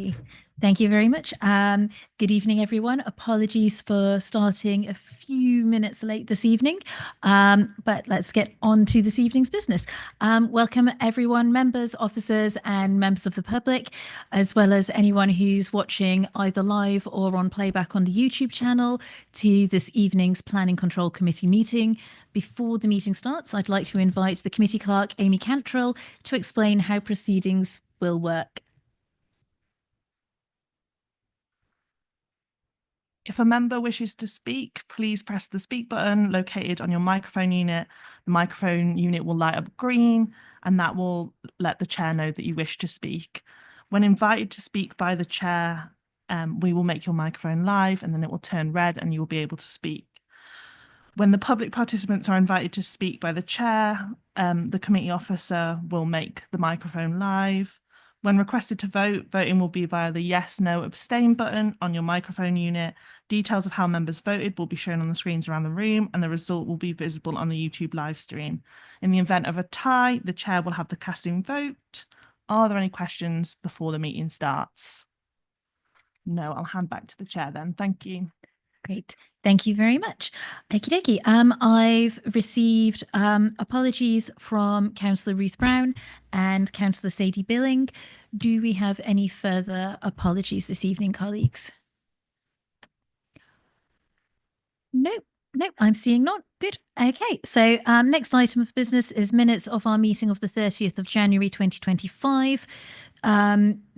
Okay, thank you very much. Good evening, everyone. Apologies for starting a few minutes late this evening, but let's get on to this evening's business. Welcome, everyone, members, officers, and members of the public, as well as anyone who's watching either live or on playback on the YouTube channel to this evening's Planning Control Committee meeting. Before the meeting starts, I'd like to invite the committee clerk, Amy Cantrell, to explain how proceedings will work. If a member wishes to speak, please press the speak button located on your microphone unit. The microphone unit will light up green, and that will let the chair know that you wish to speak. When invited to speak by the chair, we will make your microphone live, and then it will turn red and you will be able to speak. When the public participants are invited to speak by the chair, the committee officer will make the microphone live. When requested to vote, voting will be via the yes, no, abstain button on your microphone unit. Details of how members voted will be shown on the screens around the room, and the result will be visible on the YouTube live stream. In the event of a tie, the chair will have the casting vote. Are there any questions before the meeting starts? No, I'll hand back to the chair then. Thank you. Great. Thank you very much. Okie dokie. I've received apologies from Councillor Ruth Brown and Councillor Sadie Billing. Do we have any further apologies this evening, colleagues? Nope. Nope, I'm seeing none. Good. Okay, so next item of business is minutes of our meeting of the 30th of January 2025.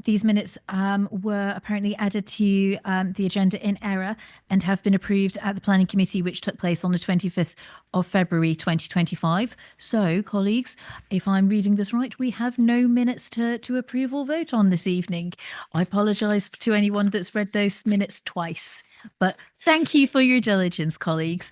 These minutes were apparently added to the agenda in error and have been approved at the Planning Committee, which took place on the 25th of February 2025. So, colleagues, if I'm reading this right, we have no minutes to approve or vote on this evening. I apologise to anyone that's read those minutes twice, but thank you for your diligence, colleagues.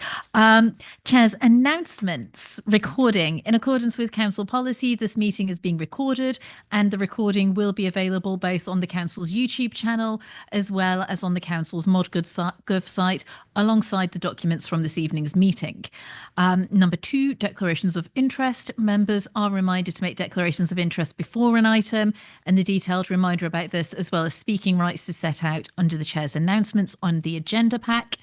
Chair's announcements. Recording. In accordance with council policy, this meeting is being recorded, and the recording will be available both on the council's YouTube channel as well as on the council's ModGov site, alongside the documents from this evening's meeting. Number 2, declarations of interest. Members are reminded to make declarations of interest before an item, and the detailed reminder about this, as well as speaking rights, is set out under the chair's announcements on the agenda pack.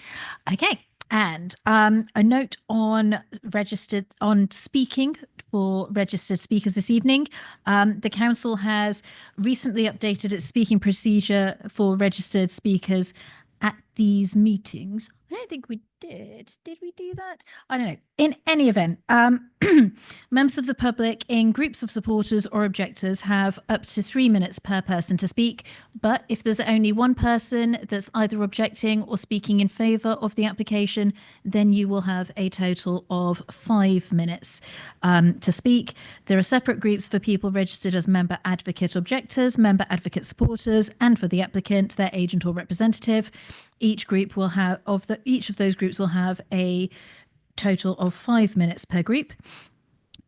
Okay. And a note on speaking for registered speakers this evening. The council has recently updated its speaking procedure for registered speakers at these meetings. I don't think we did. Did we do that? I don't know. In any event, members of the public in groups of supporters or objectors have up to 3 minutes per person to speak. But if there's only one person that's either objecting or speaking in favour of the application, then you will have a total of 5 minutes to speak. There are separate groups for people registered as member advocate objectors, member advocate supporters, and for the applicant, their agent or representative. Each group will have each of those groups will have a total of 5 minutes per group.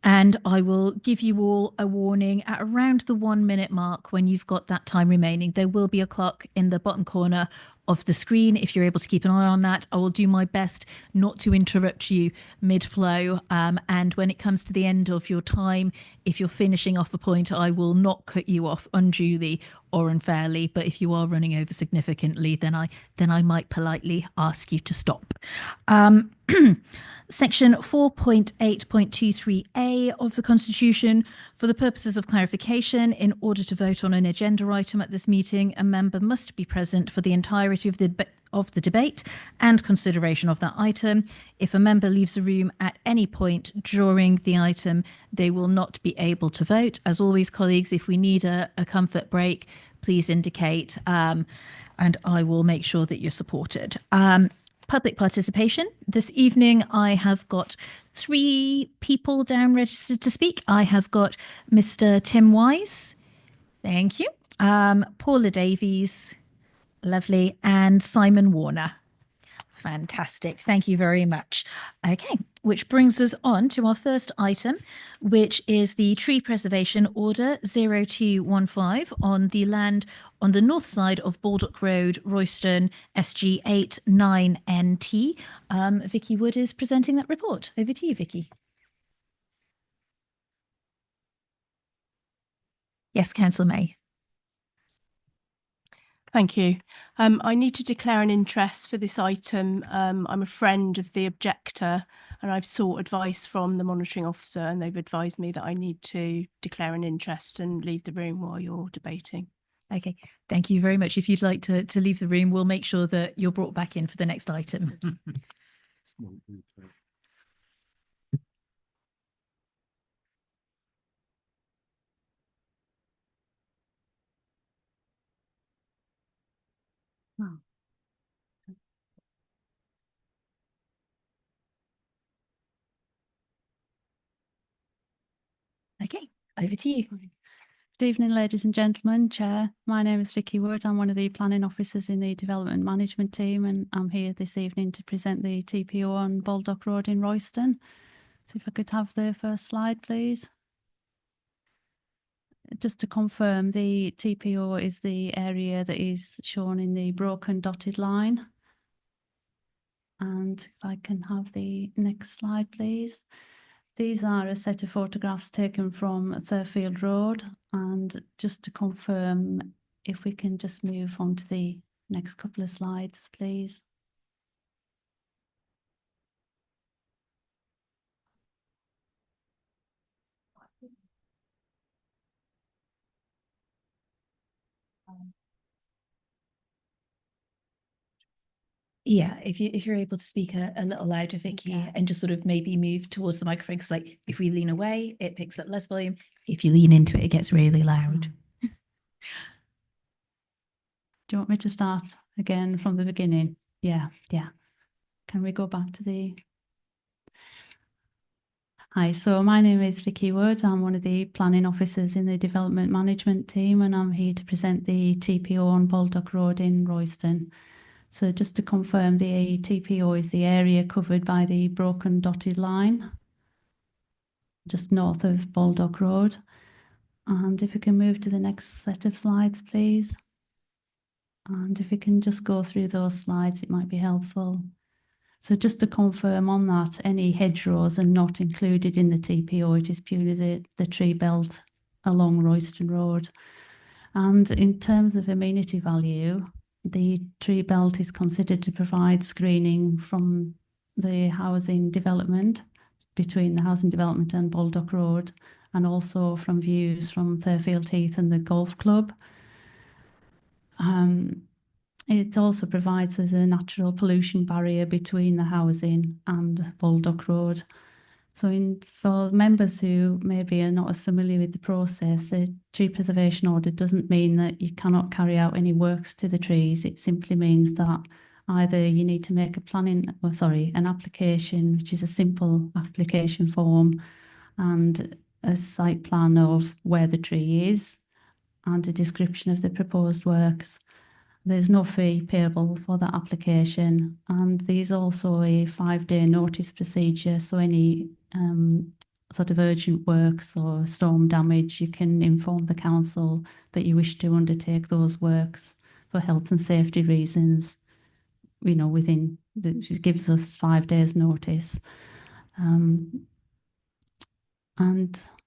And I will give you all a warning at around the 1 minute mark when you've got that time remaining. There will be a clock in the bottom corner of the screen. If you're able to keep an eye on that, I will do my best not to interrupt you mid-flow. And when it comes to the end of your time, if you're finishing off a point, I will not cut you off unduly or unfairly. But if you are running over significantly, then I might politely ask you to stop. Section 4.8.23a of the Constitution. For the purposes of clarification, in order to vote on an agenda item at this meeting, a member must be present for the entirety of the debate and consideration of that item. If a member leaves the room at any point during the item, they will not be able to vote. As always, colleagues, if we need a comfort break, please indicate, and I will make sure that you're supported. Public participation. This evening, I have got 3 people down registered to speak. I have got Mr. Tim Wise. Thank you. Paula Davies. Lovely. And Simon Warner. Fantastic. Thank you very much. Okay, which brings us on to our first item, which is the Tree Preservation Order 0215 on the land on the north side of Baldock Road, Royston, SG8 9NT. Vicky Wood is presenting that report. Over to you, Vicky. Yes, Councillor May. Thank you. I need to declare an interest for this item. I'm a friend of the objector and I've sought advice from the monitoring officer and they've advised me that I need to declare an interest and leave the room while you're debating. Okay, thank you very much. If you'd like to leave the room, we'll make sure that you're brought back in for the next item. Okay, over to you. Good evening, ladies and gentlemen. Chair, my name is Vicky Wood. I'm one of the planning officers in the development management team, and I'm here this evening to present the TPO on Baldock Road in Royston. So if I could have the first slide, please. Just to confirm, the TPO is the area that is shown in the broken dotted line. And if I can have the next slide, please. These are a set of photographs taken from Thurfield Road, and just to confirm, if we can just move on to the next couple of slides, please. Yeah, if you're able to speak a little louder, Vicky, and just sort of maybe move towards the microphone, because like if we lean away, it picks up less volume. If you lean into it, it gets really loud. Do you want me to start again from the beginning? Yeah. Can we go back to the... Hi, so my name is Vicky Wood. I'm one of the planning officers in the development management team, and I'm here to present the TPO on Baldock Road in Royston. So just to confirm, the TPO is the area covered by the broken dotted line, just north of Baldock Road. And if we can move to the next set of slides, please. And if we can just go through those slides, it might be helpful. So just to confirm on that, any hedgerows are not included in the TPO. It is purely the tree belt along Royston Road. And in terms of amenity value, the tree belt is considered to provide screening from the housing development, between the housing development and Baldock Road, and also from views from Thurfield Heath and the golf club. It also provides as a natural pollution barrier between the housing and Baldock Road. So for members who maybe are not as familiar with the process, a tree preservation order doesn't mean that you cannot carry out any works to the trees. It simply means that either you need to make an application, which is a simple application form, and a site plan of where the tree is, and a description of the proposed works. There's no fee payable for that application, and there's also a 5-day notice procedure. So any sort of urgent works or storm damage, you can inform the council that you wish to undertake those works for health and safety reasons, you know, within, it gives us 5 days notice. And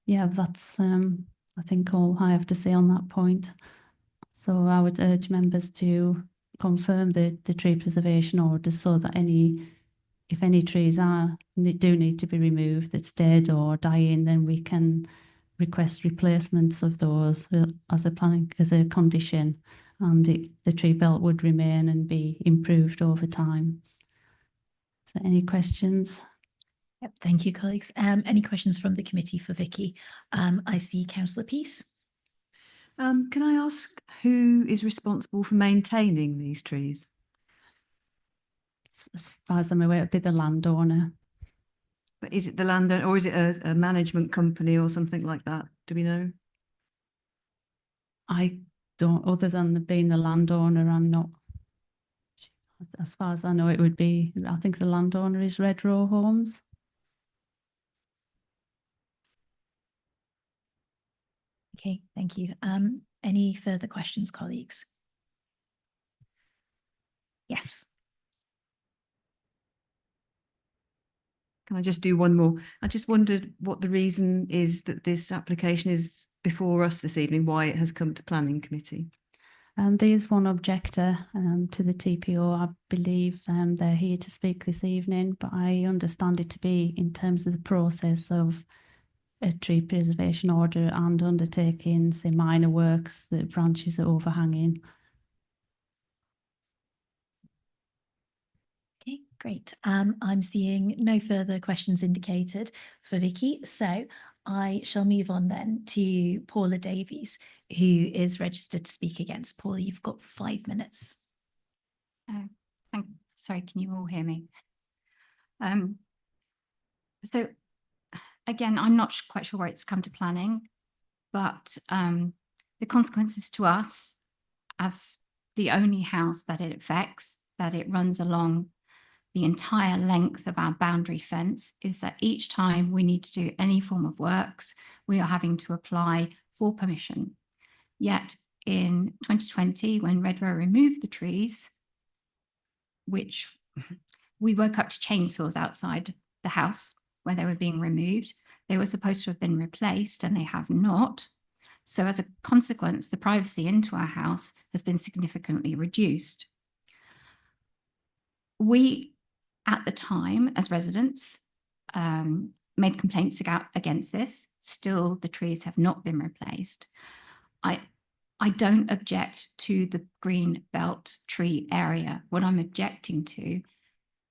yeah, that's I think all I have to say on that point. So I would urge members to confirm the tree preservation order, so that if any trees do need to be removed that's dead or dying, then we can request replacements of those as a condition, and the tree belt would remain and be improved over time. So any questions? Yep, thank you, colleagues. Any questions from the committee for Vicky? I see Councillor Peace. Can I ask who is responsible for maintaining these trees? As far as I'm aware, it would be the landowner. But is it the landowner, or is it a management company or something like that? Do we know? I don't, other than being the landowner, I'm not. As far as I know, it would be, I think the landowner is Red Row Homes. Okay, thank you. Any further questions, colleagues? Yes. Can I just do one more? I just wondered what the reason is that this application is before us this evening, why it has come to planning committee. There's one objector to the TPO. I believe they're here to speak this evening, but I understand it to be in terms of the process of a tree preservation order and undertaking, say, minor works that branches are overhanging. Okay, great. I'm seeing no further questions indicated for Vicky, so I shall move on then to Paula Davies, who is registered to speak against. Paula, you've got 5 minutes. Sorry, can you all hear me? So again, I'm not quite sure where it's come to planning, but the consequences to us as the only house that it affects, that it runs along the entire length of our boundary fence, is that each time we need to do any form of works, we are having to apply for permission. Yet in 2020, when Redrow removed the trees, which we woke up to chainsaws outside the house where they were being removed, they were supposed to have been replaced and they have not. So as a consequence, the privacy into our house has been significantly reduced. We, at the time, as residents, made complaints against this. Still, the trees have not been replaced. I don't object to the green belt tree area. What I'm objecting to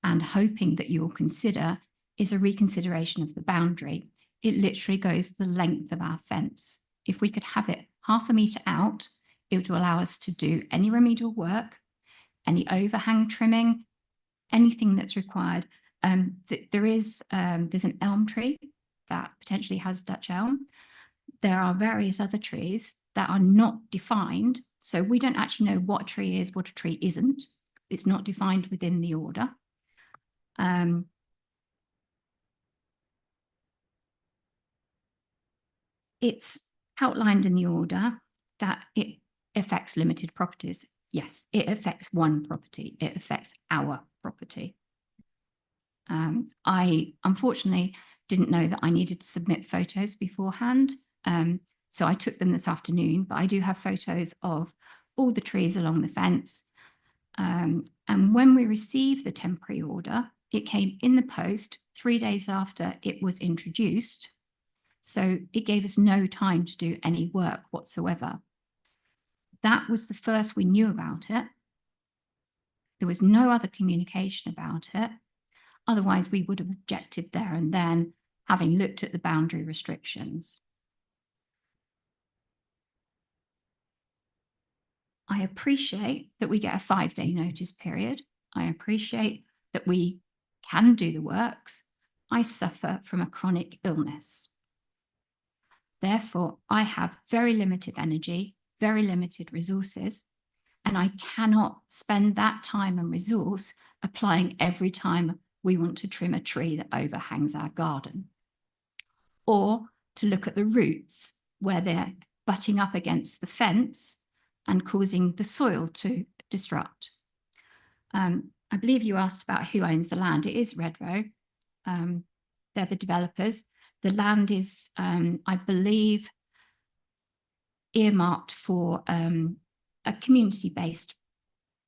and hoping that you will consider is a reconsideration of the boundary. It literally goes the length of our fence. If we could have it 1/2 metre out, it would allow us to do any remedial work, any overhang trimming, anything that's required. There's an elm tree that potentially has Dutch elm. There are various other trees that are not defined. So we don't actually know what a tree is, what a tree isn't. It's not defined within the order. It's outlined in the order that it affects limited properties. Yes, it affects one property. It affects our property. I unfortunately didn't know that I needed to submit photos beforehand. So I took them this afternoon, but I do have photos of all the trees along the fence. And when we received the temporary order, it came in the post 3 days after it was introduced. So it gave us no time to do any work whatsoever. That was the first we knew about it. There was no other communication about it. Otherwise, we would have objected there and then, having looked at the boundary restrictions. I appreciate that we get a 5-day notice period. I appreciate that we can do the works. I suffer from a chronic illness. Therefore, I have very limited energy, very limited resources, and I cannot spend that time and resource applying every time we want to trim a tree that overhangs our garden, or to look at the roots where they're butting up against the fence and causing the soil to disrupt. I believe you asked about who owns the land. It is Redrow. They're the developers. The land is, I believe, earmarked for a community-based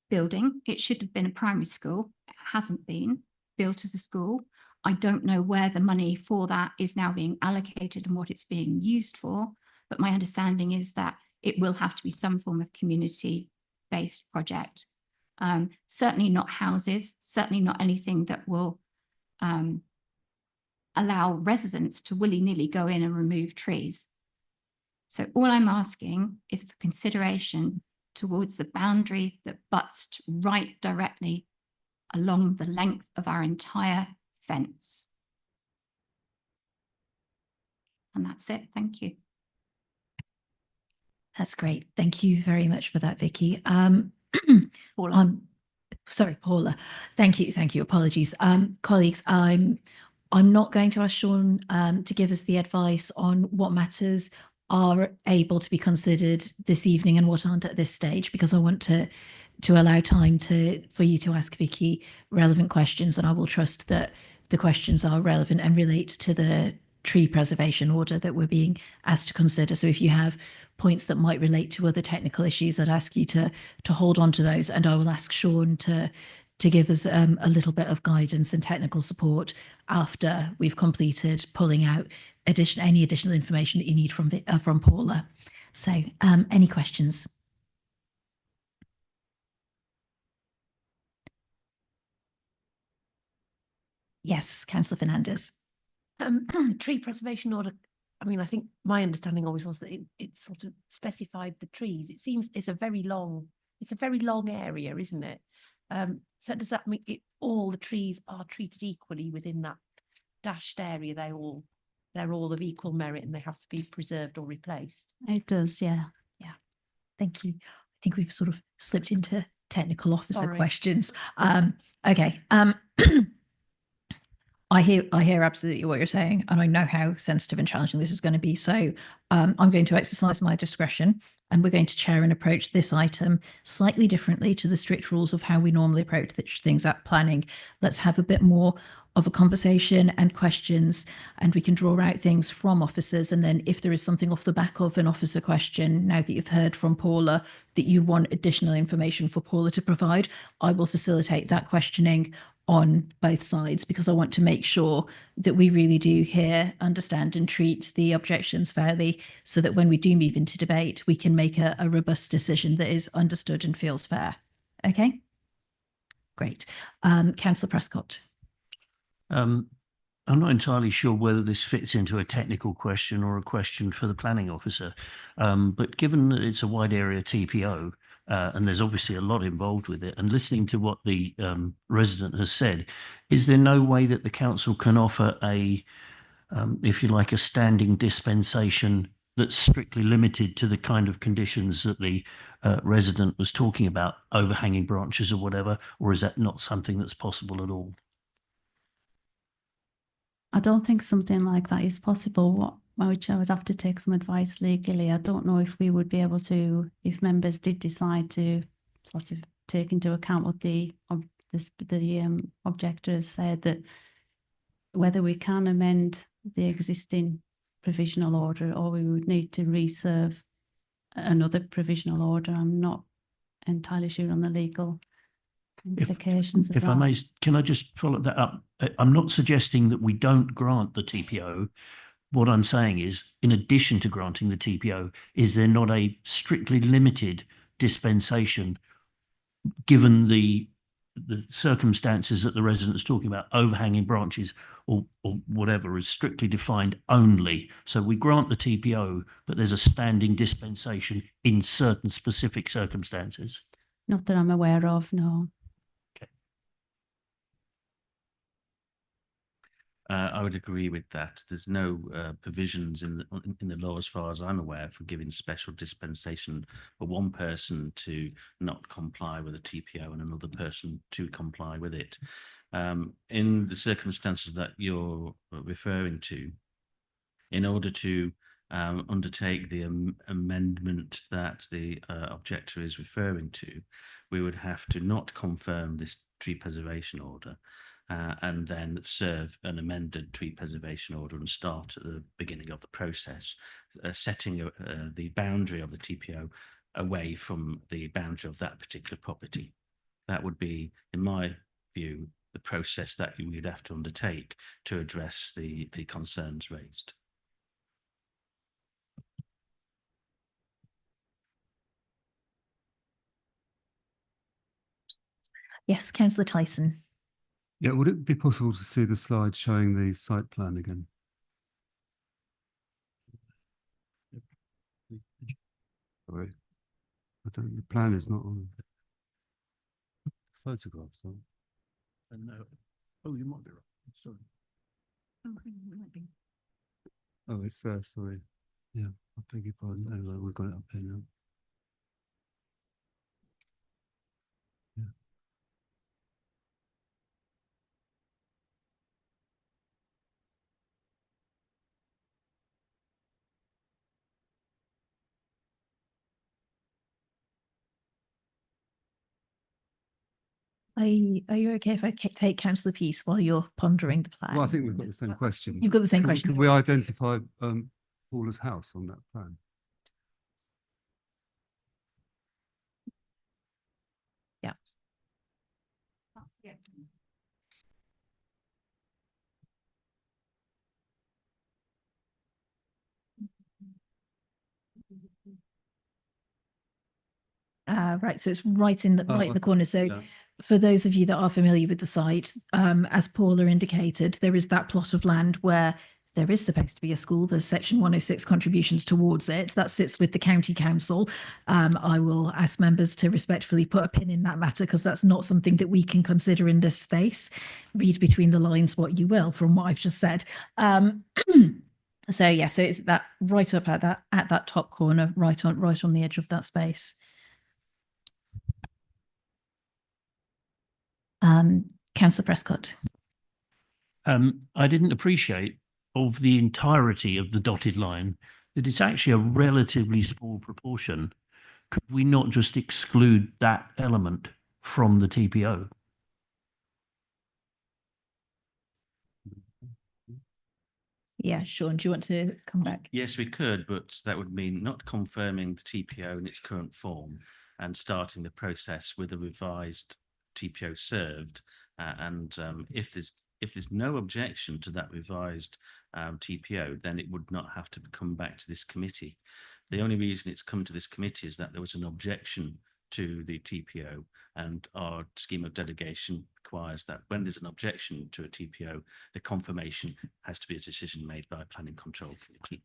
building. It should have been a primary school. It hasn't been built as a school. I don't know where the money for that is now being allocated and what it's being used for, but my understanding is that it will have to be some form of community-based project. Certainly not houses, certainly not anything that will allow residents to willy-nilly go in and remove trees. So all I'm asking is for consideration towards the boundary that butts right directly along the length of our entire fence. And that's it. Thank you. That's great. Thank you very much for that, Vicky. Paula. Sorry, Paula. Thank you. Thank you. Apologies. Colleagues, I'm not going to ask Sean to give us the advice on what matters are able to be considered this evening and what aren't at this stage, because I want to allow time for you to ask Vicky relevant questions, and I will trust that the questions are relevant and relate to the tree preservation order that we're being asked to consider. So if you have points that might relate to other technical issues, I'd ask you to hold on to those, and I will ask Sean to give us a little bit of guidance and technical support after we've completed pulling out any additional information that you need from Paula. So any questions? Yes, Councillor Fernandez. Tree preservation order. I mean, I think my understanding always was that it sort of specified the trees. It seems it's a very long area, isn't it? So does that mean all the trees are treated equally within that dashed area? They're all of equal merit and they have to be preserved or replaced? It does, yeah. Yeah, thank you. I think we've sort of slipped into technical officer questions. Okay. I hear absolutely what you're saying, and I know how sensitive and challenging this is going to be. So I'm going to exercise my discretion, and we're going to chair and approach this item slightly differently to the strict rules of how we normally approach things at planning. Let's have a bit more of a conversation and questions, and we can draw out things from officers. And then if there is something off the back of an officer question, now that you've heard from Paula, that you want additional information for Paula to provide, I will facilitate that questioning on both sides, because I want to make sure that we really do hear, understand and treat the objections fairly, so that when we do move into debate, we can make a robust decision that is understood and feels fair. Okay, great. Councillor Prescott. I'm not entirely sure whether this fits into a technical question or a question for the planning officer, but given that it's a wide area TPO, and there's obviously a lot involved with it, and listening to what the resident has said, is there no way that the council can offer a, if you like, a standing dispensation that's strictly limited to the kind of conditions that the resident was talking about, overhanging branches or whatever, or is that not something that's possible at all? I don't think something like that is possible, which I would have to take some advice legally. I don't know if we would be able to, if members did decide to sort of take into account what the objector has said, that whether we can amend the existing provisional order or we would need to reserve another provisional order. I'm not entirely sure on the legal implications of that. If I may, can I just follow that up? I'm not suggesting that we don't grant the TPO. What I'm saying is, in addition to granting the TPO, is there not a strictly limited dispensation, given the circumstances that the resident is talking about, overhanging branches or whatever is strictly defined only? So we grant the TPO, but there's a standing dispensation in certain specific circumstances. Not that I'm aware of, no. I would agree with that. There's no provisions in the law, as far as I'm aware, for giving special dispensation for one person to not comply with a TPO and another person to comply with it. In the circumstances that you're referring to, in order to undertake the amendment that the objector is referring to, we would have to not confirm this tree preservation order, and then serve an amended tree preservation order and start at the beginning of the process, setting the boundary of the TPO away from the boundary of that particular property. That would be, in my view, the process that you'd have to undertake to address the concerns raised. Yes, Councillor Tyson. Yeah, would it be possible to see the slide showing the site plan again? Sorry, the plan is not on. Photographs on. No. Oh, you might be right. Sorry. Oh, it's there. Sorry. Yeah, I beg your pardon. Anyway, we've got it up here now. Yeah. Are you okay if I take Councillor Peace while you're pondering the plan? Well, I think we've got the same question. You've got the same Can- question. Can we identify Paula's house on that plan? Yeah. Right, so it's right in the right in the corner. So Yeah. for those of you that are familiar with the site, as Paula indicated, there is that plot of land where there is supposed to be a school. There's section 106 contributions towards it. That sits with the county council. I will ask members to respectfully put a pin in that matter because that's not something that we can consider in this space. Read between the lines what you will from what I've just said. So yeah, so it's that right up at that top corner, right on the edge of that space. Councillor Prescott. I didn't appreciate of the entirety of the dotted line that it's actually a relatively small proportion. Could we not just exclude that element from the TPO? Yeah, Sean, do you want to come back? Yes, we could, but that would mean not confirming the TPO in its current form and starting the process with a revised TPO served. If there's no objection to that revised TPO, then it would not have to come back to this committee. The only reason it's come to this committee is that there was an objection to the TPO, and our scheme of delegation requires that when there's an objection to a TPO, the confirmation has to be a decision made by a planning control committee.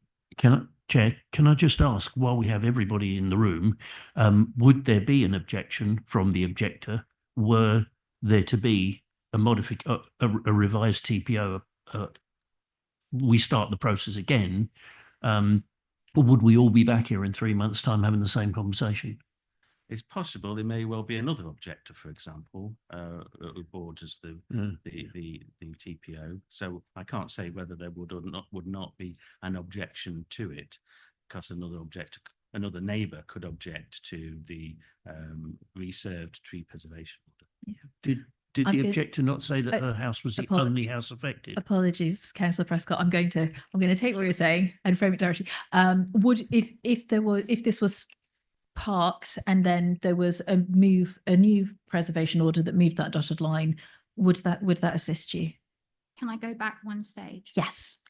Chair, can I just ask, while we have everybody in the room, would there be an objection from the objector were there to be a revised TPO? We start the process again, or would we all be back here in 3 months' time having the same conversation? It's possible there may well be another objector, for example, who borders the TPO. So I can't say whether there would or not be an objection to it, because another neighbour could object to the reserved tree preservation order. Yeah. Did the objector not say that her house was the only house affected? Apologies, Councillor Prescott. I'm going to take what you're saying and frame it directly. Would if this was parked and then there was a new preservation order that moved that dotted line, would that assist you? Can I go back one stage? Yes.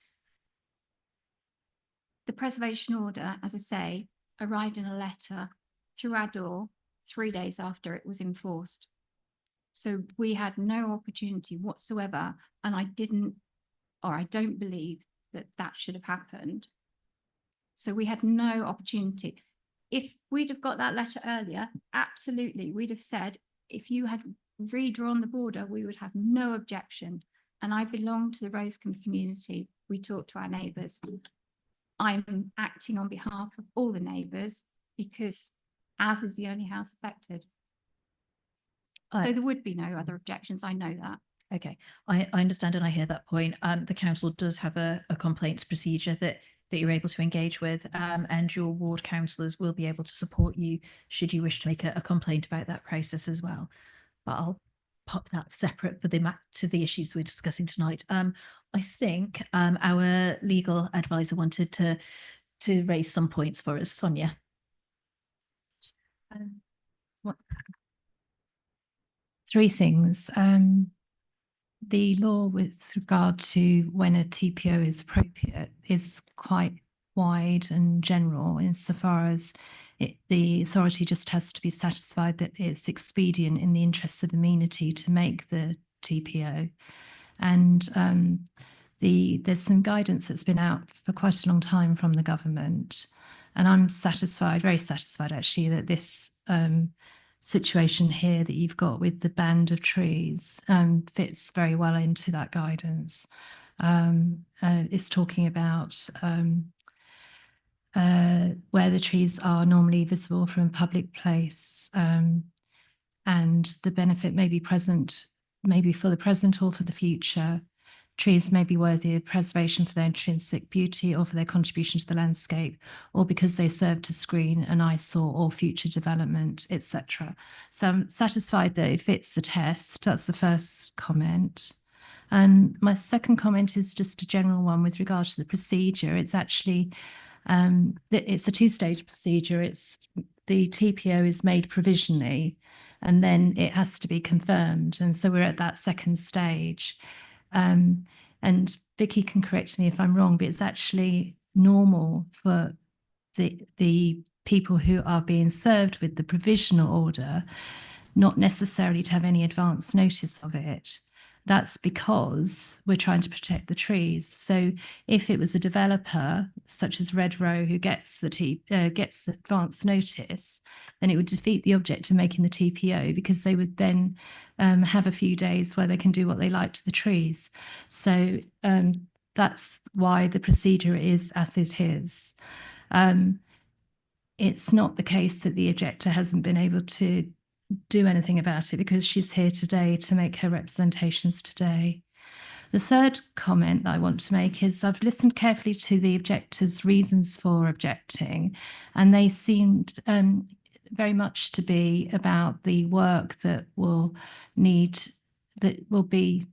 The preservation order, as I say, arrived in a letter through our door 3 days after it was enforced. So we had no opportunity whatsoever, and I don't believe that should have happened. So we had no opportunity. If we'd have got that letter earlier, absolutely, we'd have said, if you had redrawn the border, we would have no objection. And I belong to the Rosecombe community. We talk to our neighbours. I'm acting on behalf of all the neighbours because ours is the only house affected. So there would be no other objections. I know that. Okay, I understand and I hear that point. The council does have a complaints procedure that you're able to engage with, and your ward councillors will be able to support you should you wish to make a complaint about that process as well. But I'll pop that separate for to the issues we're discussing tonight. I think our legal advisor wanted to raise some points for us. Sonia. Three things. The law with regard to when a TPO is appropriate is quite wide and general insofar as the authority just has to be satisfied that it's expedient in the interests of amenity to make the TPO. And there's some guidance that's been out for quite a long time from the government. And I'm satisfied, very satisfied actually, that this situation here that you've got with the band of trees fits very well into that guidance. It's talking about where the trees are normally visible from a public place, and the benefit may be present, maybe for the present or for the future. trees may be worthy of preservation for their intrinsic beauty or for their contribution to the landscape, or because they serve to screen an eyesore or future development, etc. So I'm satisfied that it fits the test. That's the first comment. And my second comment is just a general one with regard to the procedure. It's actually, it's a two-stage procedure. It's the TPO is made provisionally, and then it has to be confirmed. And so we're at that second stage. And Vicky can correct me if I'm wrong, but it's actually normal for the people who are being served with the provisional order not necessarily to have any advance notice of it. That's because we're trying to protect the trees. So if it was a developer such as Redrow who gets gets advance notice, then it would defeat the object of making the TPO, because they would then have a few days where they can do what they like to the trees. So that's why the procedure is as it is. It's not the case that the objector hasn't been able to do anything about it, because she's here today to make her representations today. The third comment that I want to make is I've listened carefully to the objector's reasons for objecting, and they seemed very much to be about the work that will be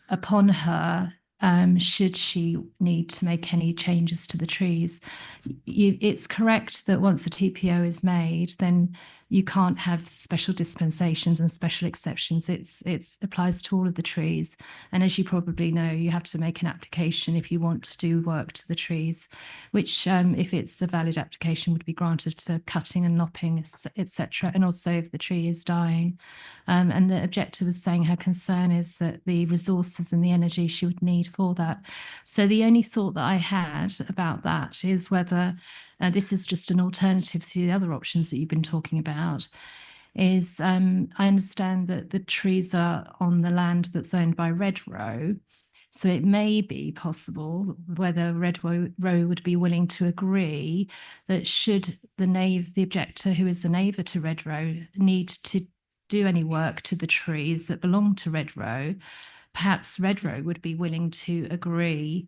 upon her should she need to make any changes to the trees. It's correct that once the TPO is made, then you can't have special dispensations and special exceptions. It applies to all of the trees. And as you probably know, you have to make an application if you want to do work to the trees, which if it's a valid application would be granted for cutting and lopping, etc. And also if the tree is dying. And the objector was saying her concern is that the resources and the energy she would need for that. So the only thought that I had about that is whether this is just an alternative to the other options that you've been talking about, is I understand that the trees are on the land that's owned by Redrow. So it may be possible whether Redrow would be willing to agree that should the objector, who is the neighbour to Redrow, need to do any work to the trees that belong to Redrow, perhaps Redrow would be willing to agree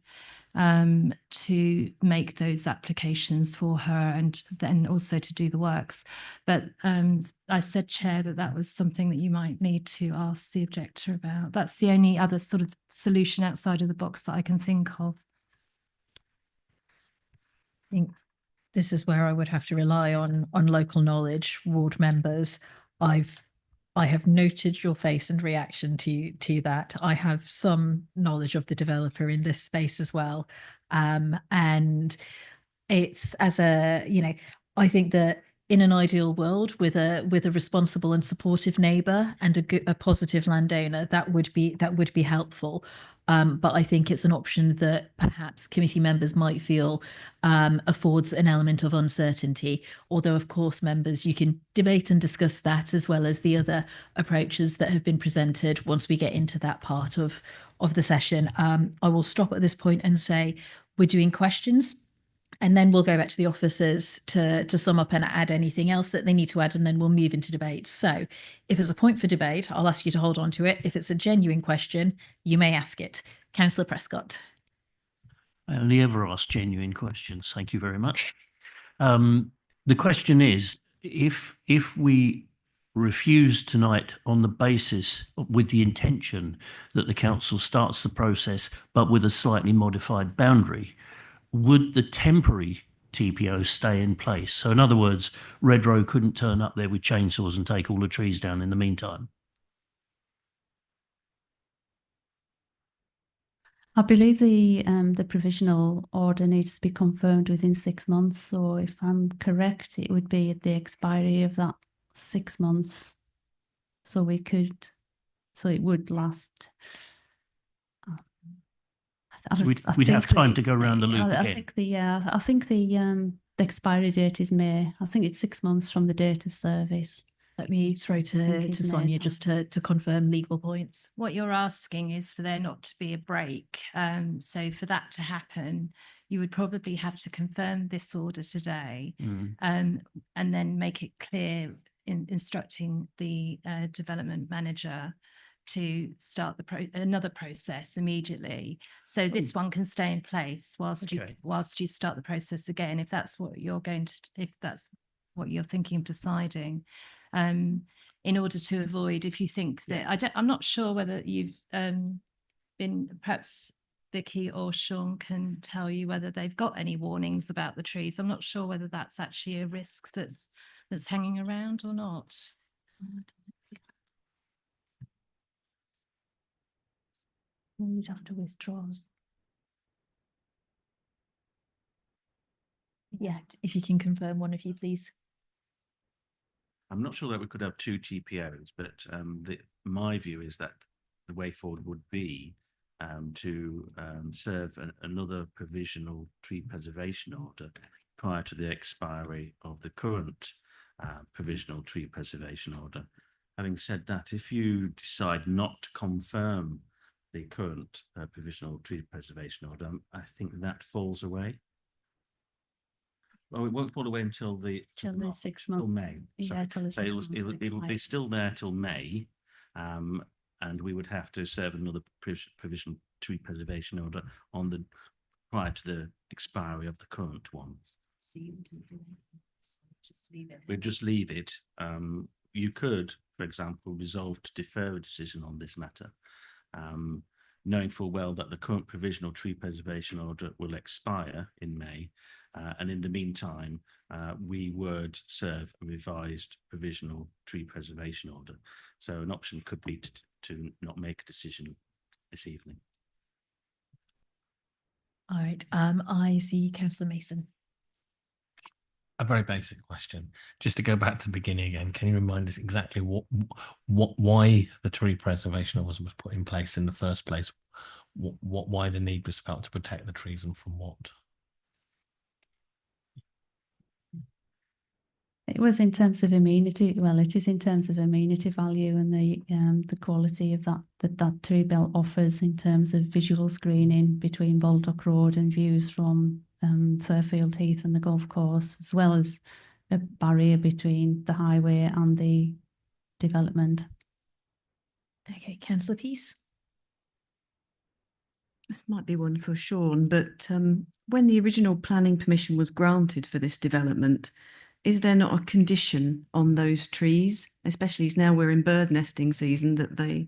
to make those applications for her and then also to do the works. But I said, Chair, that was something that you might need to ask the objector about. That's the only other sort of solution outside of the box that I can think of. I think this is where I would have to rely on local knowledge, ward members. I have noted your face and reaction to that. I have some knowledge of the developer in this space as well. And it's I think that in an ideal world with a responsible and supportive neighbour and a positive landowner, that would be helpful. But I think it's an option that perhaps committee members might feel affords an element of uncertainty. Although, of course, members, you can debate and discuss that as well as the other approaches that have been presented once we get into that part of the session. I will stop at this point and say we're doing questions. And then we'll go back to the officers to sum up and add anything else that they need to add, and then we'll move into debate. So if there's a point for debate, I'll ask you to hold on to it. If it's a genuine question, you may ask it. Councillor Prescott. I only ever ask genuine questions. Thank you very much. The question is, if we refuse tonight on the basis with the intention that the council starts the process, but with a slightly modified boundary, would the temporary TPO stay in place? So in other words, Redrow couldn't turn up there with chainsaws and take all the trees down in the meantime. I believe the provisional order needs to be confirmed within 6 months. So if I'm correct, it would be at the expiry of that 6 months. So it would last. So we'd have time to go around the loop again. I think the expiry date is May. I think it's 6 months from the date of service. Let me throw to Sonia just to confirm legal points. What you're asking is for there not to be a break. So for that to happen, you would probably have to confirm this order today, and then make it clear in instructing the development manager to start another process immediately. So this one can stay in place whilst you start the process again, if that's what you're if that's what you're thinking of deciding. In order to avoid, if you think that I'm not sure whether you've been, perhaps Vicky or Sean can tell you whether they've got any warnings about the trees. I'm not sure whether that's actually a risk that's hanging around or not. You'd have to withdraw. Yeah, if you can confirm, one of you, please. I'm not sure that we could have two TPOs, but my view is that the way forward would be to serve another provisional tree preservation order prior to the expiry of the current provisional tree preservation order. Having said that, if you decide not to confirm the current provisional tree preservation order, I think that falls away. Well, it won't fall away until the 6 months. till May. Yeah, till the So 6 months. it'll be still there till May, and we would have to serve another provisional tree preservation order on the prior to the expiry of the current one. So you just leave it. We'd just leave it. You could, for example, resolve to defer a decision on this matter, knowing full well that the current provisional tree preservation order will expire in May. And in the meantime, we would serve a revised provisional tree preservation order. So an option could be to not make a decision this evening. All right. I see Councillor Mason. A very basic question. Just to go back to the beginning again, can you remind us exactly why the tree preservation order was put in place in the first place? Why the need was felt to protect the trees and from what? It was in terms of amenity. Well, it is in terms of amenity value and the quality of that tree belt offers in terms of visual screening between Baldock Road and views from Thurfield Heath and the golf course, as well as a barrier between the highway and the development. Okay, Councillor Peace. This might be one for Sean, but when the original planning permission was granted for this development, is there not a condition on those trees, especially as now we're in bird nesting season, that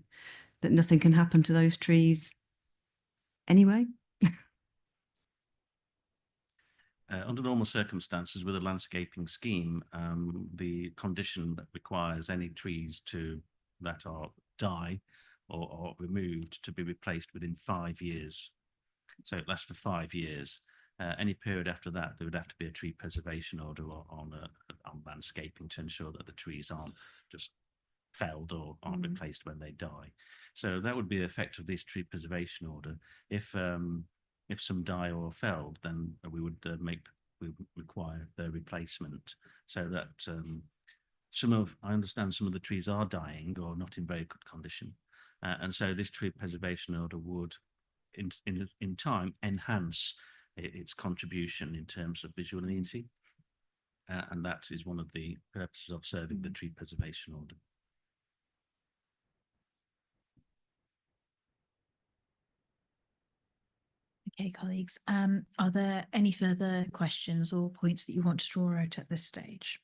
nothing can happen to those trees anyway? Under normal circumstances with a landscaping scheme, the condition that requires any trees that are die or removed to be replaced within 5 years. So it lasts for 5 years. Any period after that, there would have to be a tree preservation order on landscaping to ensure that the trees aren't just felled or aren't replaced when they die. So that would be the effect of this tree preservation order. If some die or felled, then we would require their replacement. So that I understand some of the trees are dying or not in very good condition, and so this tree preservation order would, in time, enhance its contribution in terms of visual amenity, and that is one of the purposes of serving the tree preservation order. Okay, colleagues, are there any further questions or points that you want to draw out at this stage?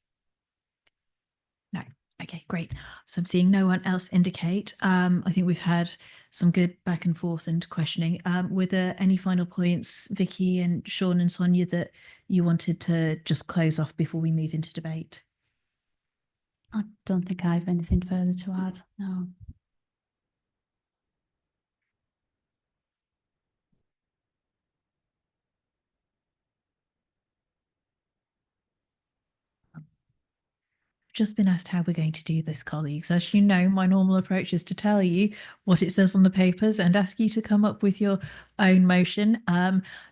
No. Okay, great. So I'm seeing no one else indicate. I think we've had some good back and forth and questioning. Were there any final points, Vicky and Sean and Sonia, that you wanted to just close off before we move into debate? I don't think I have anything further to add, no. Just been asked how we're going to do this, colleagues. As you know, my normal approach is to tell you what it says on the papers and ask you to come up with your own motion.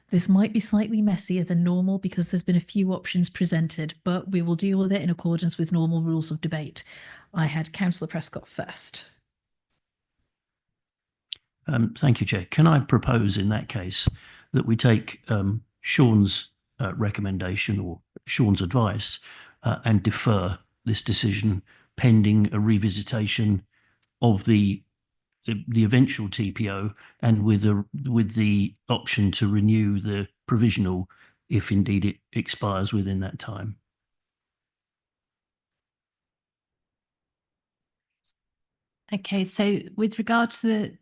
This might be slightly messier than normal because there's been a few options presented, but we will deal with it in accordance with normal rules of debate. I had Councillor Prescott first. Thank you, Chair. Can I propose in that case that we take Sean's recommendation or Sean's advice and defer this decision pending a revisitation of the the eventual TPO, and with the option to renew the provisional if indeed it expires within that time. Okay, so with regard to the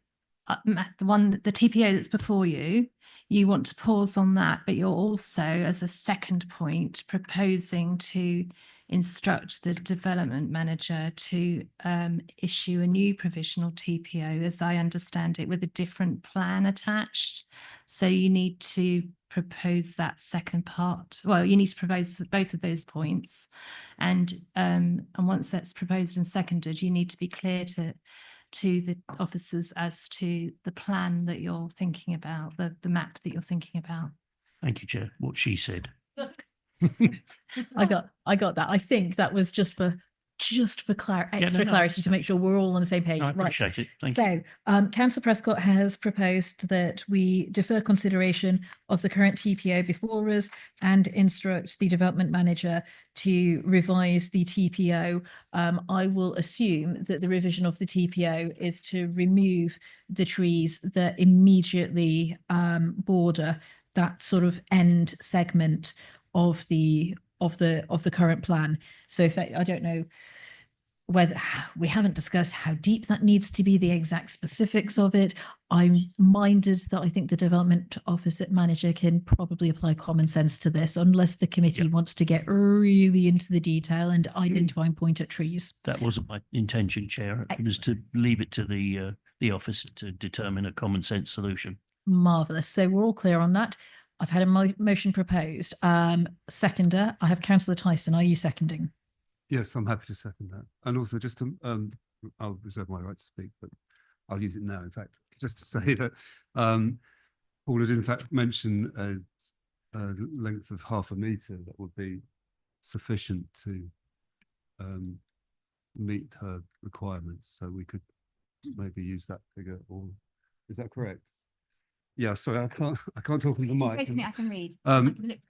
TPO that's before you, you want to pause on that, but you're also, as a second point, proposing to instruct the development manager to issue a new provisional TPO, as I understand it, with a different plan attached. So you need to propose that second part. Well, you need to propose both of those points, and once that's proposed and seconded, you need to be clear to the officers as to the plan that you're thinking about, the map that you're thinking about. Thank you, Chair. What she said. I got that. I think that was just for extra clarity to make sure we're all on the same page. I Right. appreciate it. Thank you. So Councillor Prescott has proposed that we defer consideration of the current TPO before us and instruct the development manager to revise the TPO. I will assume that the revision of the TPO is to remove the trees that immediately border that sort of end segment of the current plan. So if I don't know whether we haven't discussed how deep that needs to be, the exact specifics of it. I'm minded that I think the development officer manager can probably apply common sense to this, unless the committee wants to get really into the detail and identify and point at trees. That wasn't my intention, Chair. It was to leave it to the officer to determine a common sense solution. Marvellous. So we're all clear on that. I've had a motion proposed. Seconder, I have Councillor Tyson. Are you seconding? Yes, I'm happy to second that. And also just to, I'll reserve my right to speak, but I'll use it now, in fact, just to say that Paul had in fact mentioned a length of 0.5 metre that would be sufficient to meet her requirements. So we could maybe use that figure, or is that correct? Yeah, sorry, I can't talk on the mic. Face me, I can read.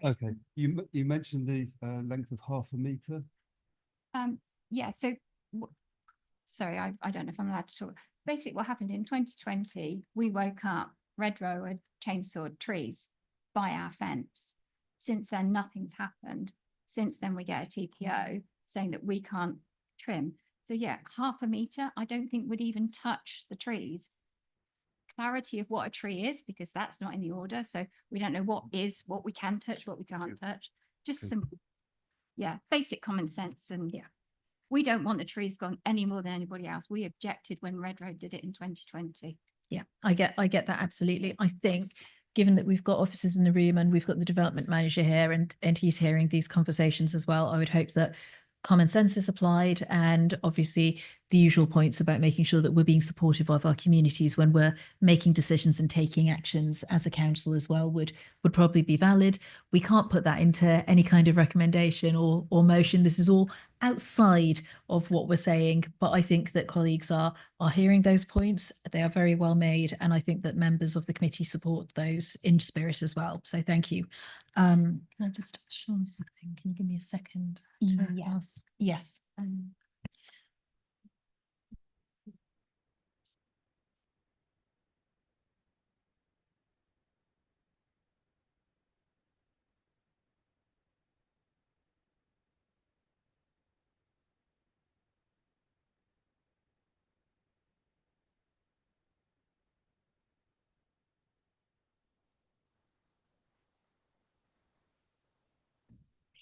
Okay, you mentioned the length of 0.5 metre. Yeah, so sorry, I don't know if I'm allowed to talk. Basically, what happened in 2020, we woke up, Redrow had chainsawed trees by our fence. Since then, nothing's happened. Since then, we get a TPO saying that we can't trim. So yeah, 0.5 metre, I don't think would even touch the trees. Clarity of what a tree is, because that's not in the order. So we don't know what we can touch, what we can't touch. Just some, basic common sense. And we don't want the trees gone any more than anybody else. We objected when Redrow did it in 2020. Yeah, I get that absolutely. I think given that we've got officers in the room and we've got the development manager here and he's hearing these conversations as well, I would hope that common sense is applied, and obviously the usual points about making sure that we're being supportive of our communities when we're making decisions and taking actions as a council as well would probably be valid. We can't put that into any kind of recommendation or motion. This is all outside of what we're saying, but I think that colleagues are hearing those points. They are very well made, and I think that members of the committee support those in spirit as well. So thank you. Can I just show something? Can you give me a second? Yes.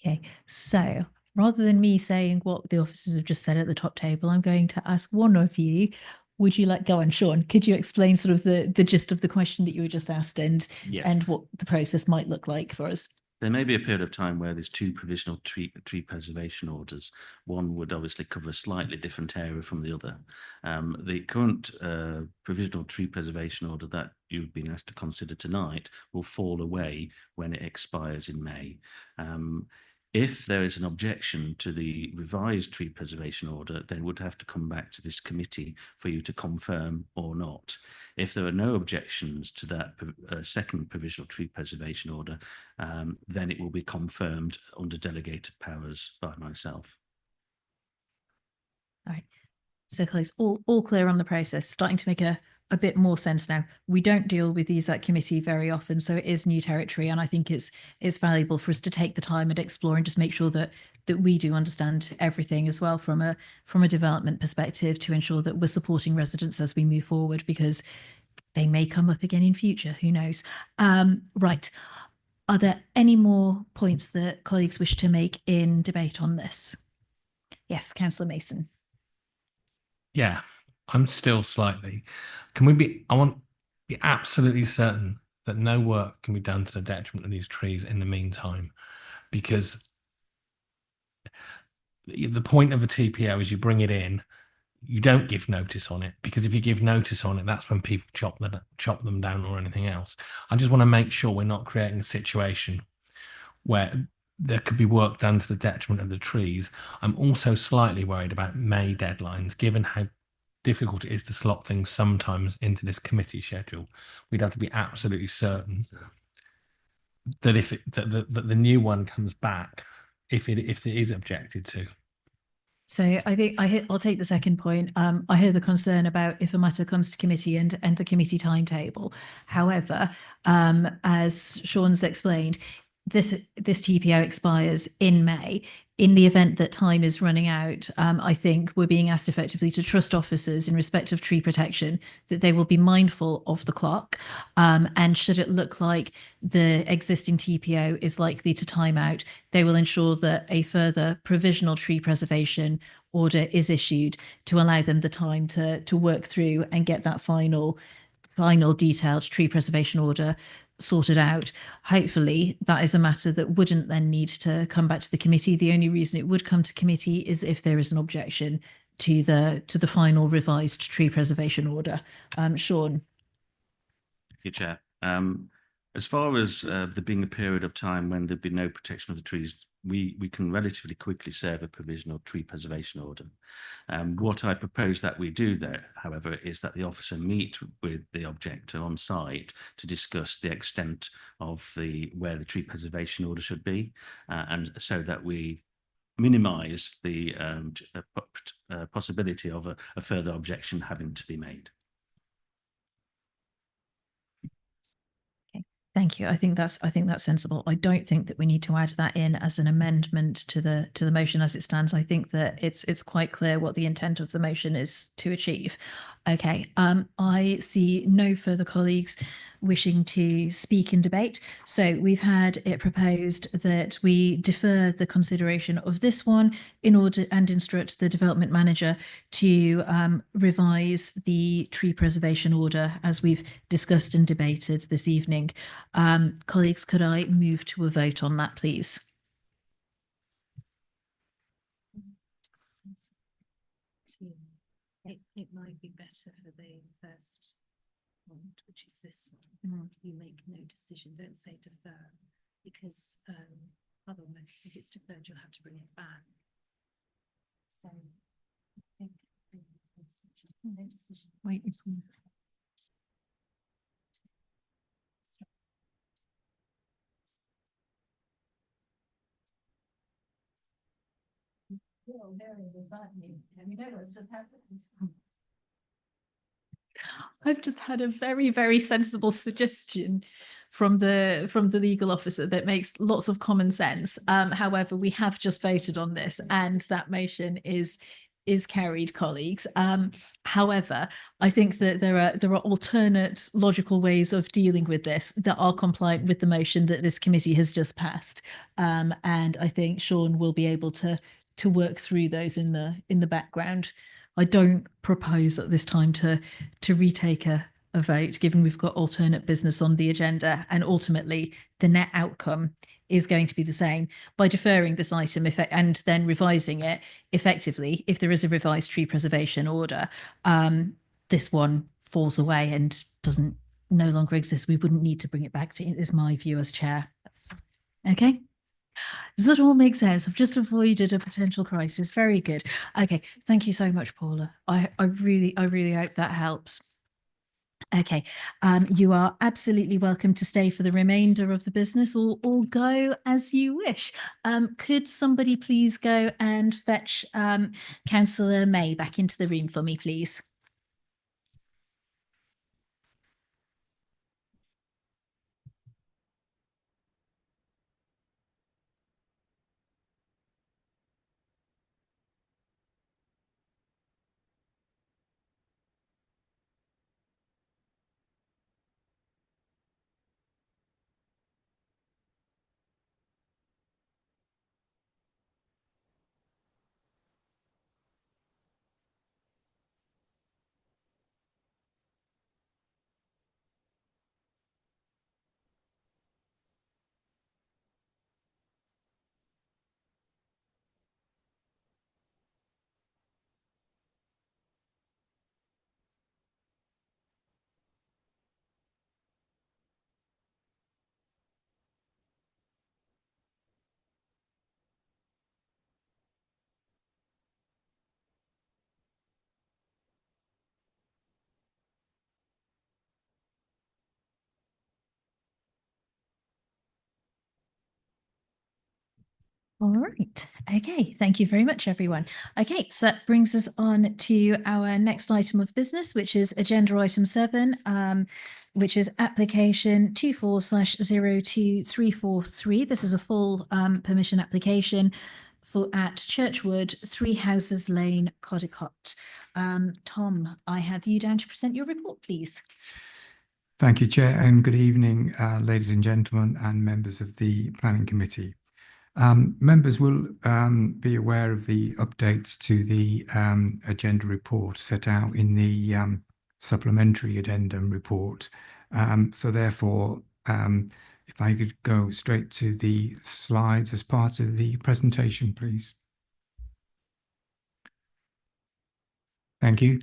Okay, so rather than me saying what the officers have just said at the top table, I'm going to ask one of you. Would you like, go on, Sean, could you explain sort of the gist of the question that you were just asked and what the process might look like for us? There may be a period of time where there's two provisional tree preservation orders. One would obviously cover a slightly different area from the other. The current provisional tree preservation order that you've been asked to consider tonight will fall away when it expires in May. If there is an objection to the revised tree preservation order, then would have to come back to this committee for you to confirm or not. If there are no objections to that second provisional tree preservation order, then it will be confirmed under delegated powers by myself. All right. So colleagues, all clear on the process, starting to make a bit more sense now. We don't deal with these at committee very often, so it is new territory, and I think it's valuable for us to take the time and explore and just make sure that we do understand everything as well from a development perspective, to ensure that we're supporting residents as we move forward, because they may come up again in future, who knows. Right. Are there any more points that colleagues wish to make in debate on this? Yes, Councillor Mason. Yeah, I'm still slightly. I want to be absolutely certain that no work can be done to the detriment of these trees in the meantime, because the point of a TPO is you bring it in, you don't give notice on it, because if you give notice on it, that's when people chop them down or anything else. I just want to make sure we're not creating a situation where there could be work done to the detriment of the trees. I'm also slightly worried about May deadlines, given how difficult it is to slot things sometimes into this committee schedule. We'd have to be absolutely certain that that the new one comes back if it is objected to. So I think I'll take the second point. I hear the concern about if a matter comes to committee and the committee timetable. However, as Sean's explained, this TPO expires in May. In the event that time is running out, I think we're being asked effectively to trust officers in respect of tree protection that they will be mindful of the clock. And should it look like the existing TPO is likely to time out, they will ensure that a further provisional tree preservation order is issued to allow them the time to work through and get that final detailed tree preservation order sorted out. Hopefully that is a matter that wouldn't then need to come back to the committee. The only reason it would come to committee is if there is an objection to the final revised tree preservation order. Sean. Thank you, Chair. As far as there being a period of time when there'd be no protection of the trees, we can relatively quickly serve a provisional tree preservation order. What I propose that we do there, however, is that the officer meet with the objector on site to discuss the extent of where the tree preservation order should be, and so that we minimise the possibility of a further objection having to be made. Thank you. I think that's sensible. I don't think that we need to add that in as an amendment to the motion as it stands. I think that it's quite clear what the intent of the motion is to achieve. Okay. I see no further colleagues wishing to speak in debate. So we've had it proposed that we defer the consideration of this one in order and instruct the development manager to revise the tree preservation order as we've discussed and debated this evening. Colleagues, could I move to a vote on that, please? It might be better for the first point, which is this one. You make no decision, don't say defer, because otherwise, if it's deferred, you'll have to bring it back. So I think no decision. Wait. Well, Mary, does that mean? And you know what's just happened? I've just had a very, very sensible suggestion from the legal officer that makes lots of common sense. However, we have just voted on this, and that motion is carried, colleagues. However, I think that there are alternate logical ways of dealing with this that are compliant with the motion that this committee has just passed. And I think Sean will be able to work through those in the background. I don't propose at this time to retake a vote, given we've got alternate business on the agenda, and ultimately the net outcome is going to be the same. By deferring this item and then revising it effectively, if there is a revised tree preservation order, this one falls away and no longer exist. We wouldn't need to bring it back to it, is my view as chair. That's fine. Okay. Does that all make sense? I've just avoided a potential crisis. Very good. Okay, thank you so much, Paula. I really hope that helps. Okay, you are absolutely welcome to stay for the remainder of the business or go as you wish. Could somebody please go and fetch Councillor May back into the room for me, please? All right. Okay. Thank you very much, everyone. Okay. So that brings us on to our next item of business, which is agenda item 7, which is application 24/02343. This is a full permission application for at Churchwood, 3 Houses Lane, Codicott. Tom, I have you down to present your report, please. Thank you, Chair, and good evening, ladies and gentlemen, and members of the Planning Committee. Members will be aware of the updates to the agenda report set out in the supplementary addendum report. So therefore, if I could go straight to the slides as part of the presentation, please. Thank you.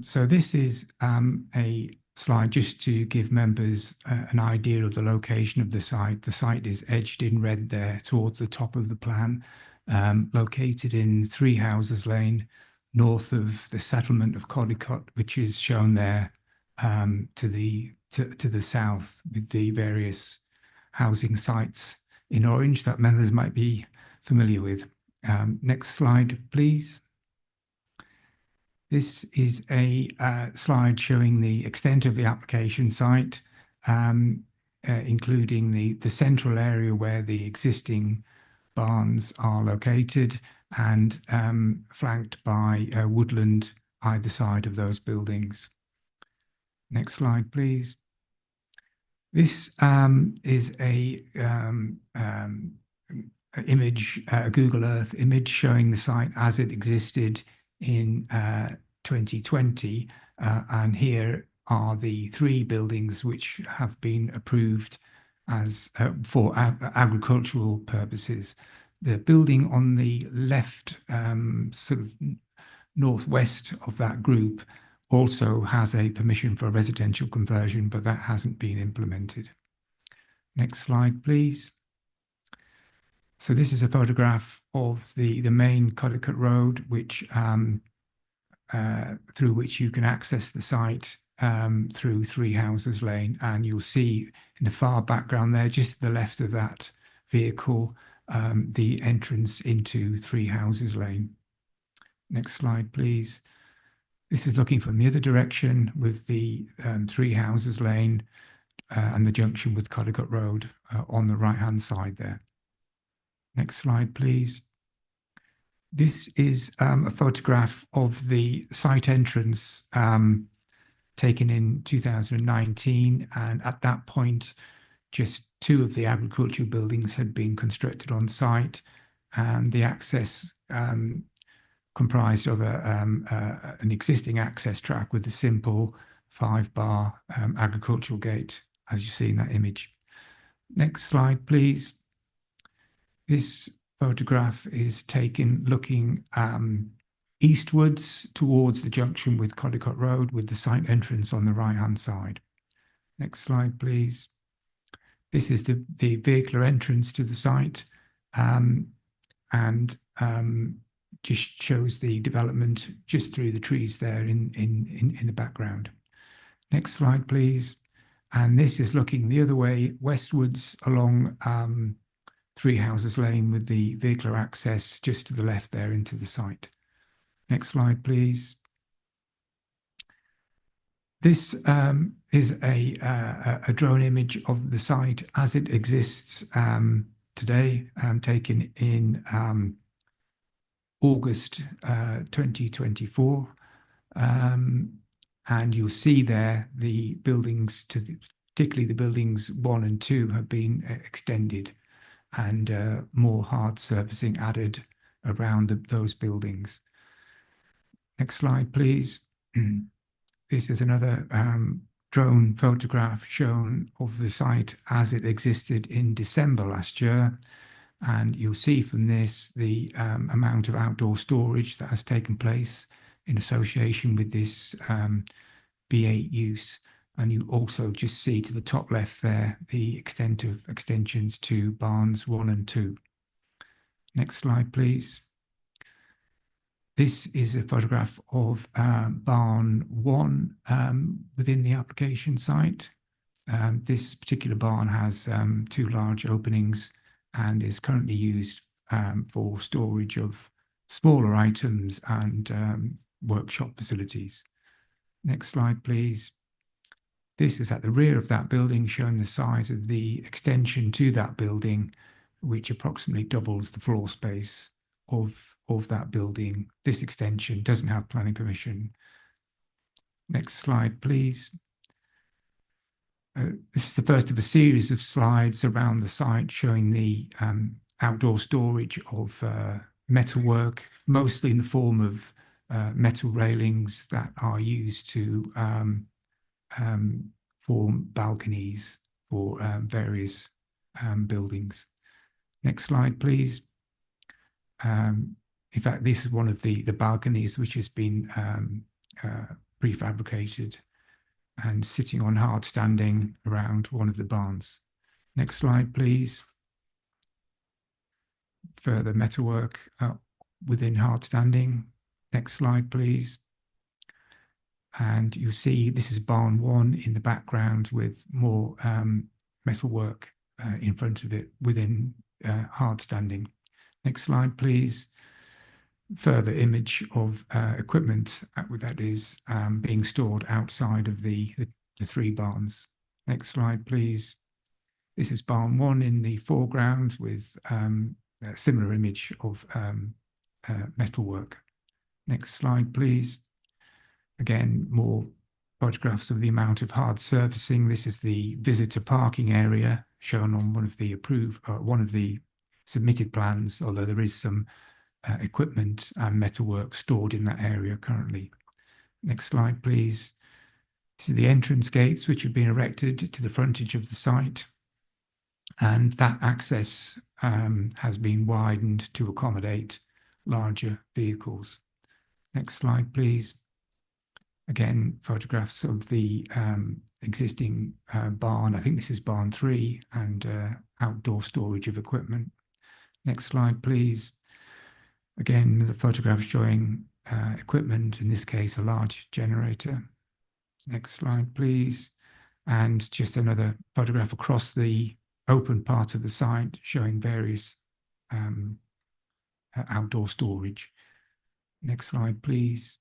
So this is a slide just to give members an idea of the location of the site. The site is edged in red there towards the top of the plan, located in 3 Houses Lane, north of the settlement of Codicott, which is shown there to the south, with the various housing sites in orange that members might be familiar with. Next slide, please. This is a slide showing the extent of the application site, including the central area where the existing barns are located, and flanked by woodland either side of those buildings. Next slide, please. This is a image, a Google Earth image showing the site as it existed in 2020, and here are the 3 buildings which have been approved as for agricultural purposes. The building on the left, sort of northwest of that group, also has a permission for residential conversion, but that hasn't been implemented. Next slide, please. So this is a photograph of the main Codicott Road, which through which you can access the site through 3 Houses Lane, and you'll see in the far background there, just to the left of that vehicle, the entrance into 3 Houses Lane. Next slide, please. This is looking from the other direction with the 3 Houses Lane and the junction with Codicott Road on the right-hand side there. Next slide, please. This is a photograph of the site entrance taken in 2019, and at that point, just 2 of the agricultural buildings had been constructed on site, and the access comprised of an existing access track with a simple 5-bar agricultural gate, as you see in that image. Next slide, please. This photograph is taken looking eastwards towards the junction with Codicott Road, with the site entrance on the right-hand side. Next slide, please. This is the vehicular entrance to the site, and just shows the development just through the trees there in the background. Next slide, please. And this is looking the other way, westwards along Three Houses Lane with the vehicular access just to the left there into the site. Next slide, please. This is a drone image of the site as it exists today, taken in August 2024. And you'll see there the buildings, particularly the buildings 1 and 2, have been extended and more hard surfacing added around those buildings. Next slide, please. This is another drone photograph shown of the site as it existed in December last year. And you'll see from this the amount of outdoor storage that has taken place in association with this B8 use. And you also just see to the top left there the extent of extensions to barns 1 and 2. Next slide, please. This is a photograph of barn 1 within the application site. This particular barn has 2 large openings and is currently used for storage of smaller items and workshop facilities. Next slide, please. This is at the rear of that building, showing the size of the extension to that building, which approximately doubles the floor space of that building. This extension doesn't have planning permission. Next slide, please. This is the first of a series of slides around the site showing the outdoor storage of metalwork, mostly in the form of metal railings that are used to form balconies for various buildings. Next slide, please. In fact, this is one of the balconies which has been prefabricated and sitting on hard standing around one of the barns. Next slide, please. Further metalwork within hard standing. Next slide, please. And you see this is barn 1 in the background with more metalwork in front of it within hard standing. Next slide, please. Further image of equipment that is being stored outside of the 3 barns. Next slide, please. This is barn 1 in the foreground with a similar image of metalwork. Next slide, please. Again, more photographs of the amount of hard surfacing. This is the visitor parking area shown on one of the submitted plans, although there is some equipment and metalwork stored in that area currently. Next slide, please. This is the entrance gates which have been erected to the frontage of the site, and that access has been widened to accommodate larger vehicles. Next slide, please. Again, photographs of the existing barn. I think this is barn 3, and outdoor storage of equipment. Next slide, please. Again, the photograph showing equipment, in this case, a large generator. Next slide, please. And just another photograph across the open part of the site showing various outdoor storage. Next slide, please.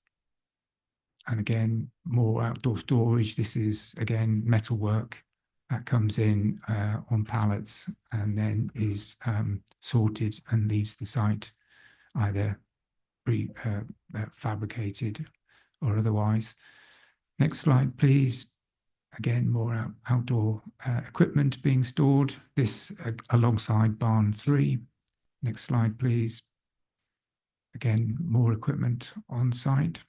And again, more outdoor storage. This is, again, metalwork that comes in on pallets and then is sorted and leaves the site, either fabricated or otherwise. Next slide, please. Again, more outdoor equipment being stored. This alongside barn 3. Next slide, please. Again, more equipment on site.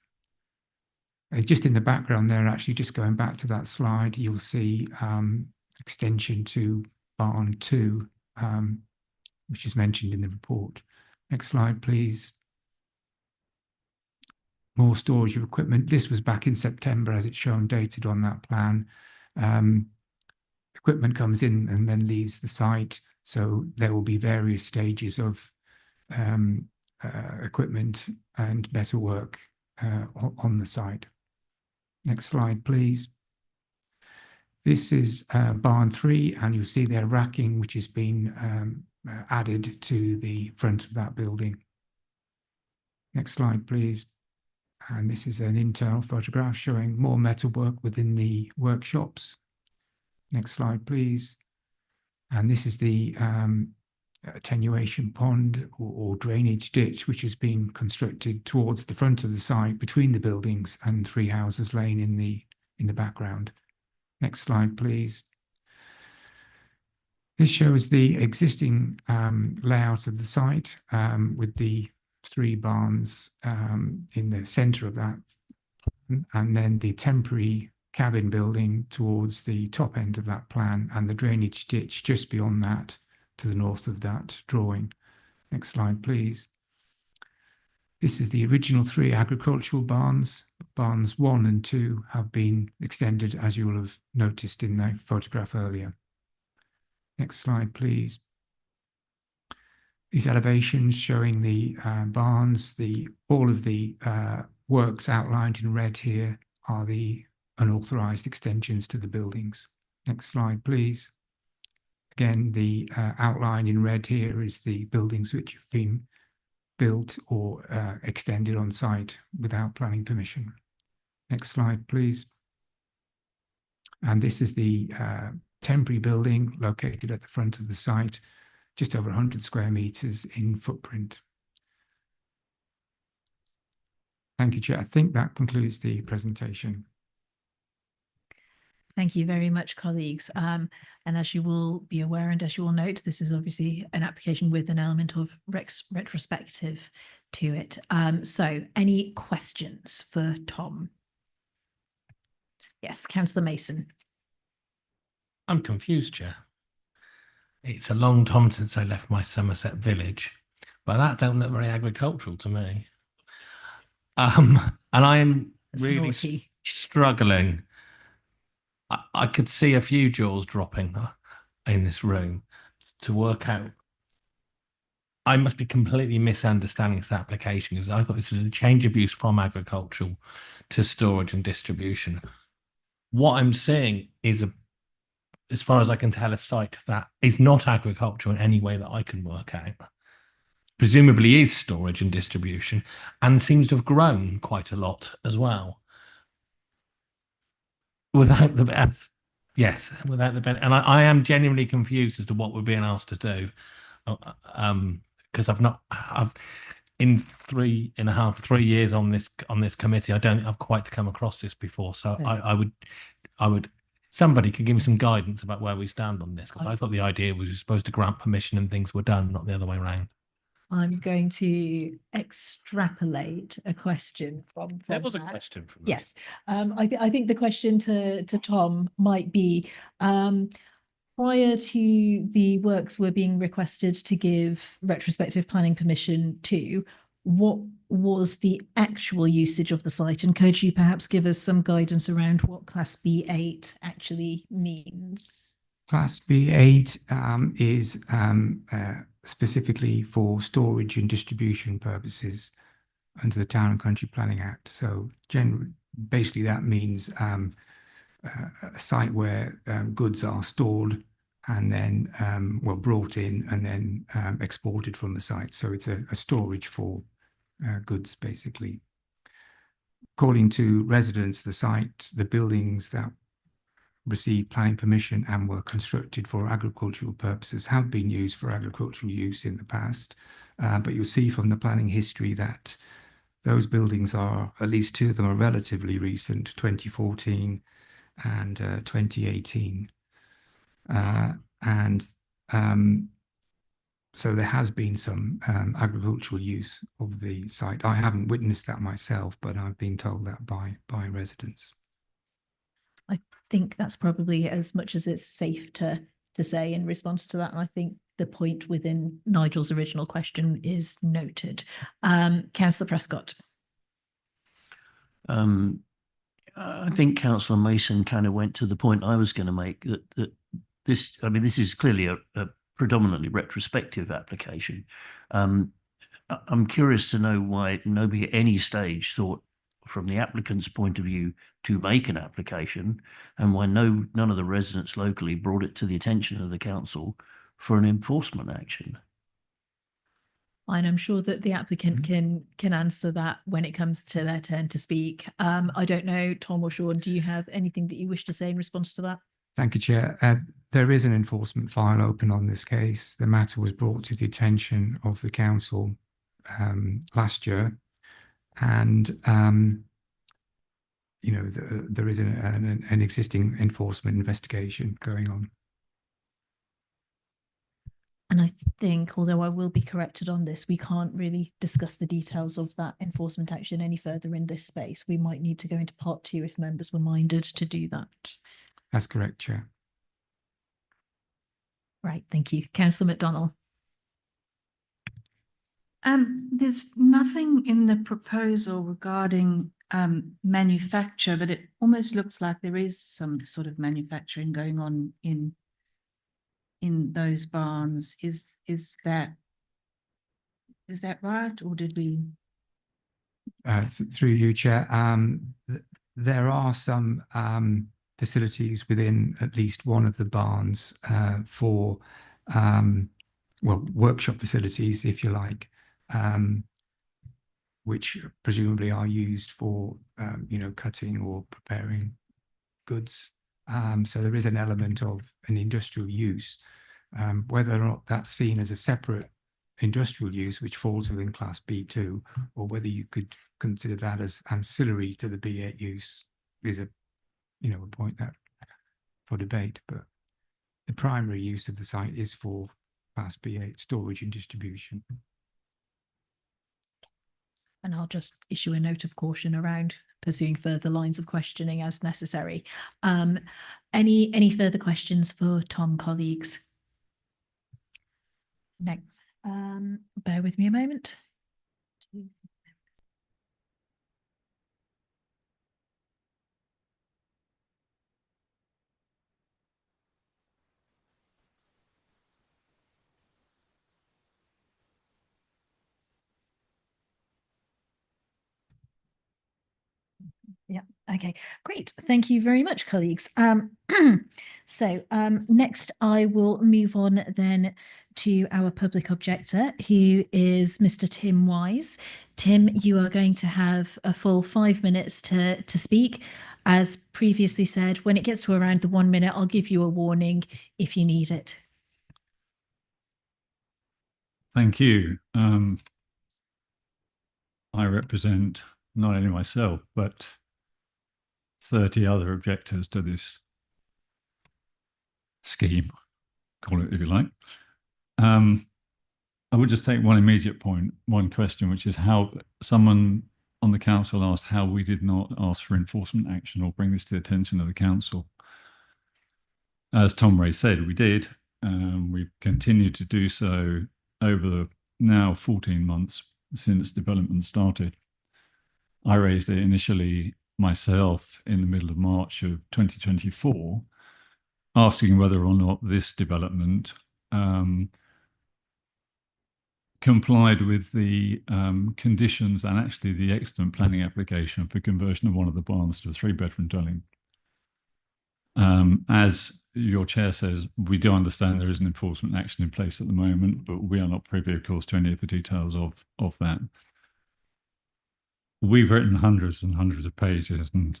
Just in the background there, actually, just going back to that slide, you'll see extension to barn 2, which is mentioned in the report. Next slide, please. More storage of equipment. This was back in September, as it's shown dated on that plan. Equipment comes in and then leaves the site, so there will be various stages of equipment and metalwork on the site. Next slide, please. This is barn 3, and you'll see there racking, which has been added to the front of that building. Next slide, please. And this is an internal photograph showing more metalwork within the workshops. Next slide, please. And this is the attenuation pond or drainage ditch, which has been constructed towards the front of the site between the buildings and Three Houses Lane in the background. Next slide, please. This shows the existing layout of the site with the 3 barns in the centre of that, and then the temporary cabin building towards the top end of that plan, and the drainage ditch just beyond that to the north of that drawing. Next slide, please. This is the original 3 agricultural barns. Barns 1 and 2 have been extended, as you will have noticed in the photograph earlier. Next slide, please. These elevations showing the barns, all of the works outlined in red here are the unauthorised extensions to the buildings. Next slide, please. Again, the outline in red here is the buildings which have been built or extended on site without planning permission. Next slide, please. And this is the temporary building located at the front of the site, just over 100 square metres in footprint. Thank you, Chair. I think that concludes the presentation. Thank you very much, colleagues. And as you will be aware, and as you will note, this is obviously an application with an element of retrospective to it. So any questions for Tom? Yes, Councillor Mason. I'm confused, Chair. It's a long time since I left my Somerset village, but that don't look very agricultural to me. And I am really struggling. I could see a few jaws dropping in this room to work out. I must be completely misunderstanding this application, because I thought this is a change of use from agricultural to storage and distribution. What I'm seeing is, as far as I can tell, a site that is not agricultural in any way that I can work out. Presumably is storage and distribution, and seems to have grown quite a lot as well. Without the best, yes, without the benefit, and I am genuinely confused as to what we're being asked to do, because I've in 3 years on this committee, I don't think I've quite come across this before. So I would somebody could give me some guidance about where we stand on this, because I thought the idea was you're supposed to grant permission and things were done, not the other way around. I'm going to extrapolate a question from There was that. a question from that. Yes. I think the question to Tom might be, prior to the works were being requested to give retrospective planning permission to, what was the actual usage of the site? And could you perhaps give us some guidance around what Class B8 actually means? Class B8 is specifically for storage and distribution purposes under the Town and Country Planning Act. So basically that means a site where goods are stored and then brought in and then exported from the site. So it's a storage for goods, basically. According to residents, the buildings that received planning permission and were constructed for agricultural purposes have been used for agricultural use in the past. But you'll see from the planning history that those buildings are, at least 2 of them are relatively recent, 2014 and 2018. So there has been some agricultural use of the site. I haven't witnessed that myself, but I've been told that by residents. I think that's probably as much as it's safe to say in response to that. And I think the point within Nigel's original question is noted. Councillor Prescott. I think Councillor Mason kind of went to the point I was going to make, that this is clearly a predominantly retrospective application. I'm curious to know why nobody at any stage thought from the applicant's point of view to make an application, and why none of the residents locally brought it to the attention of the council for an enforcement action? And I'm sure that the applicant can answer that when it comes to their turn to speak. I don't know, Tom or Sean, do you have anything that you wish to say in response to that? Thank you, Chair. There is an enforcement file open on this case. The matter was brought to the attention of the council last year, and there is an existing enforcement investigation going on. And I think, although I will be corrected on this, we can't really discuss the details of that enforcement action any further in this space. We might need to go into part 2 if members were minded to do that. That's correct, Chair. Right, thank you. Councillor McDonnell. There's nothing in the proposal regarding manufacture, but it almost looks like there is some sort of manufacturing going on in those barns. Is that right, or did we? Through you, Chair, there are some facilities within at least one of the barns for workshop facilities, if you like, which presumably are used for cutting or preparing goods. So there is an element of an industrial use. Whether or not that's seen as a separate industrial use, which falls within Class B2, or whether you could consider that as ancillary to the B8 use, is a point that for debate. But the primary use of the site is for Class B8 storage and distribution. And I'll just issue a note of caution around pursuing further lines of questioning as necessary. Any further questions for Tom, colleagues? No. Bear with me a moment. Yeah, okay, great. Thank you very much, colleagues. So next I will move on then to our public objector, who is Mr. Tim Wise. Tim, you are going to have a full 5 minutes to speak. As previously said, when it gets to around the 1 minute, I'll give you a warning if you need it. Thank you. I represent not only myself, but 30 other objectors to this scheme, call it if you like. I would just take one immediate point, one question, which is how someone on the council asked how we did not ask for enforcement action or bring this to the attention of the council. As Tom Ray said, we did. We've continued to do so over the now 14 months since development started. I raised it initially myself in the middle of March of 2024, asking whether or not this development complied with the conditions and actually the extant planning application for conversion of one of the barns to a 3-bedroom dwelling. As your chair says, we do understand there is an enforcement action in place at the moment, but we are not privy, of course, to any of the details of that. We've written hundreds and hundreds of pages and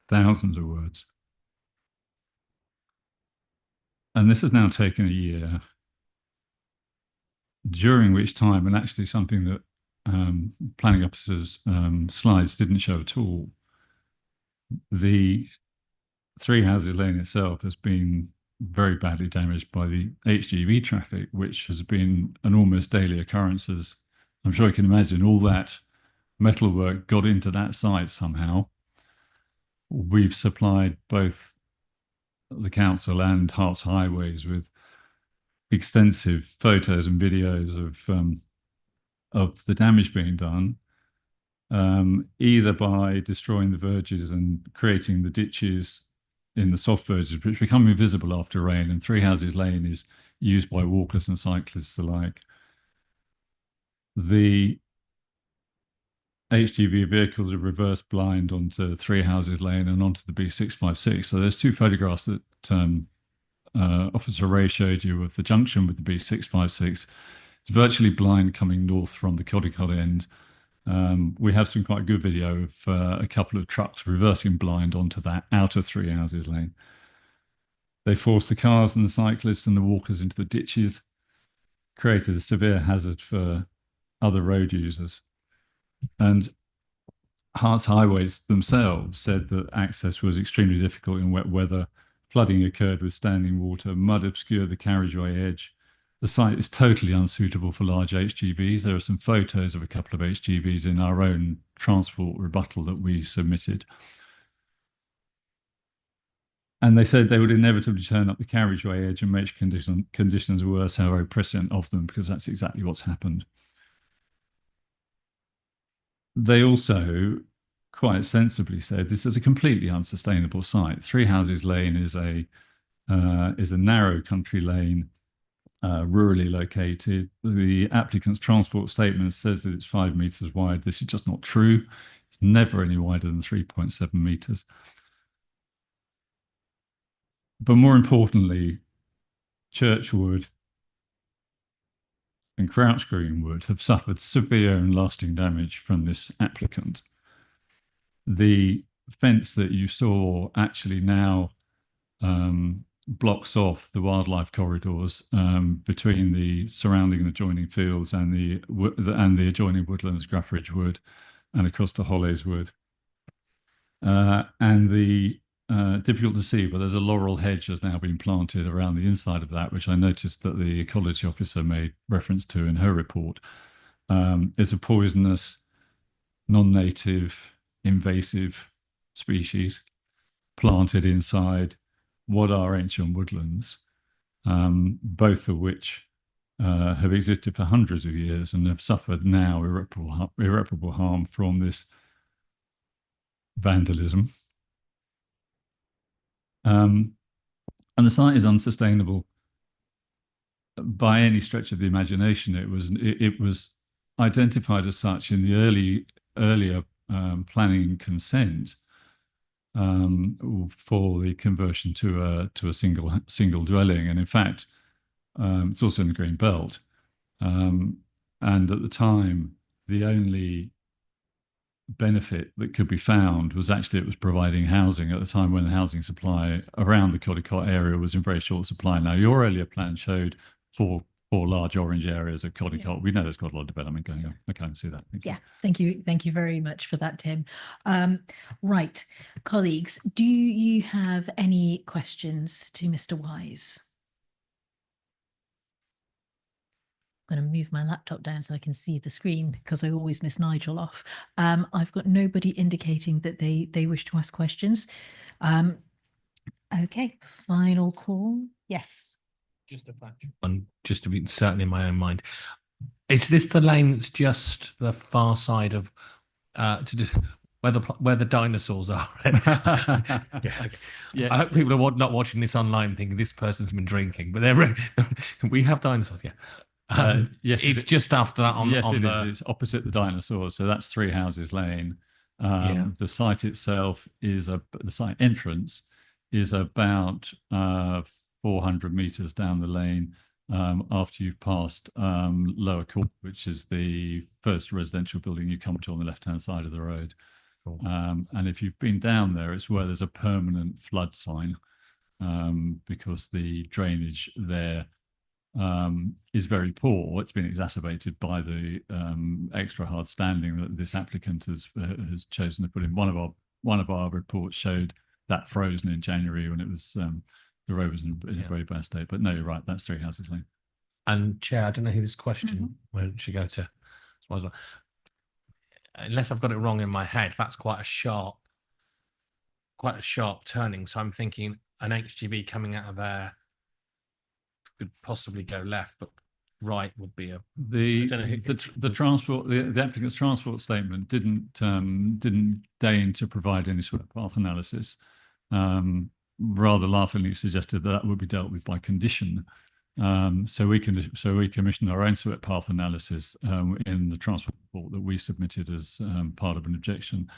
thousands of words. And this has now taken a year, during which time, and actually something that planning officers' slides didn't show at all, the 3 Houses Lane itself has been very badly damaged by the HGV traffic, which has been an almost daily occurrence. As I'm sure you can imagine, all that metalwork got into that site somehow. We've supplied both the council and Herts Highways with extensive photos and videos of the damage being done, either by destroying the verges and creating the ditches in the soft verges, which become invisible after rain, and 3 Houses Lane is used by walkers and cyclists alike. The HGV vehicles are reverse blind onto Three Houses Lane and onto the B656. So there's two photographs that Officer Ray showed you of the junction with the B656. It's virtually blind coming north from the Caldicot end. We have some quite good video of a couple of trucks reversing blind onto that outer Three Houses Lane. They forced the cars and the cyclists and the walkers into the ditches, created a severe hazard for other road users. And Herts Highways themselves said that access was extremely difficult in wet weather. Flooding occurred with standing water, mud obscured the carriageway edge. The site is totally unsuitable for large HGVs. There are some photos of a couple of HGVs in our own transport rebuttal that we submitted. And they said they would inevitably turn up the carriageway edge and make conditions worse, however prescient of them, because that's exactly what's happened. They also quite sensibly said this is a completely unsustainable site. Three Houses Lane is a narrow country lane, rurally located. The applicant's transport statement says that it's 5 meters wide. This is just not true. It's never any wider than 3.7 meters. But more importantly, Churchwood and Crouch Green Wood have suffered severe and lasting damage from this applicant. The fence that you saw actually now blocks off the wildlife corridors between the surrounding and adjoining fields and the adjoining woodlands, Gruffridge Wood, and across to Hollies Wood. And the difficult to see, but there's a laurel hedge has now been planted around the inside of that, which I noticed that the ecology officer made reference to in her report. It's a poisonous, non-native, invasive species planted inside what are ancient woodlands, both of which have existed for hundreds of years and have suffered now irreparable harm from this vandalism. And the site is unsustainable by any stretch of the imagination. It was identified as such in the earlier planning consent for the conversion to a single dwelling, and in fact, it's also in the green belt. And at the time, the only benefit that could be found was actually it was providing housing at the time when the housing supply around the Caldicot area was in very short supply. Now, your earlier plan showed four large orange areas of Caldicot. Yeah. We know there's quite a lot of development going on. I can't see that. Thank you. Thank you very much for that, Tim. Right, colleagues, do you have any questions to Mr. Wise? I'm going to move my laptop down so I can see the screen because I always miss Nigel off. I've got nobody indicating that they wish to ask questions. Okay, final call. Yes. Just a factual one, just to be certain in my own mind. Is this the lane that's just the far side of where the dinosaurs are? Yeah, okay. Yeah. I hope people are not watching this online thinking this person's been drinking, but we have dinosaurs. Yeah. Yes, it's just after that on. Yes, on it's opposite the dinosaurs. So that's Three Houses Lane. The site itself is the site entrance is about 400 meters down the lane after you've passed Lower Court, which is the first residential building you come to on the left-hand side of the road. Cool. And if you've been down there, it's where there's a permanent flood sign because the drainage there is very poor. It's been exacerbated by the extra hard standing that this applicant has chosen to put in. One of our reports showed that frozen in January when it was the road was in a very bad state. But no, you're right. That's Three Houses Lane. And Chair, I don't know who this question where it should go to. Unless I've got it wrong in my head, that's quite a sharp turning. So I'm thinking an HGV coming out of there could possibly go left, but right would be the applicant's transport statement didn't deign to provide any sort of path analysis. Rather laughingly suggested that would be dealt with by condition. So we commissioned our own swept path analysis in the transport report that we submitted as part of an objection.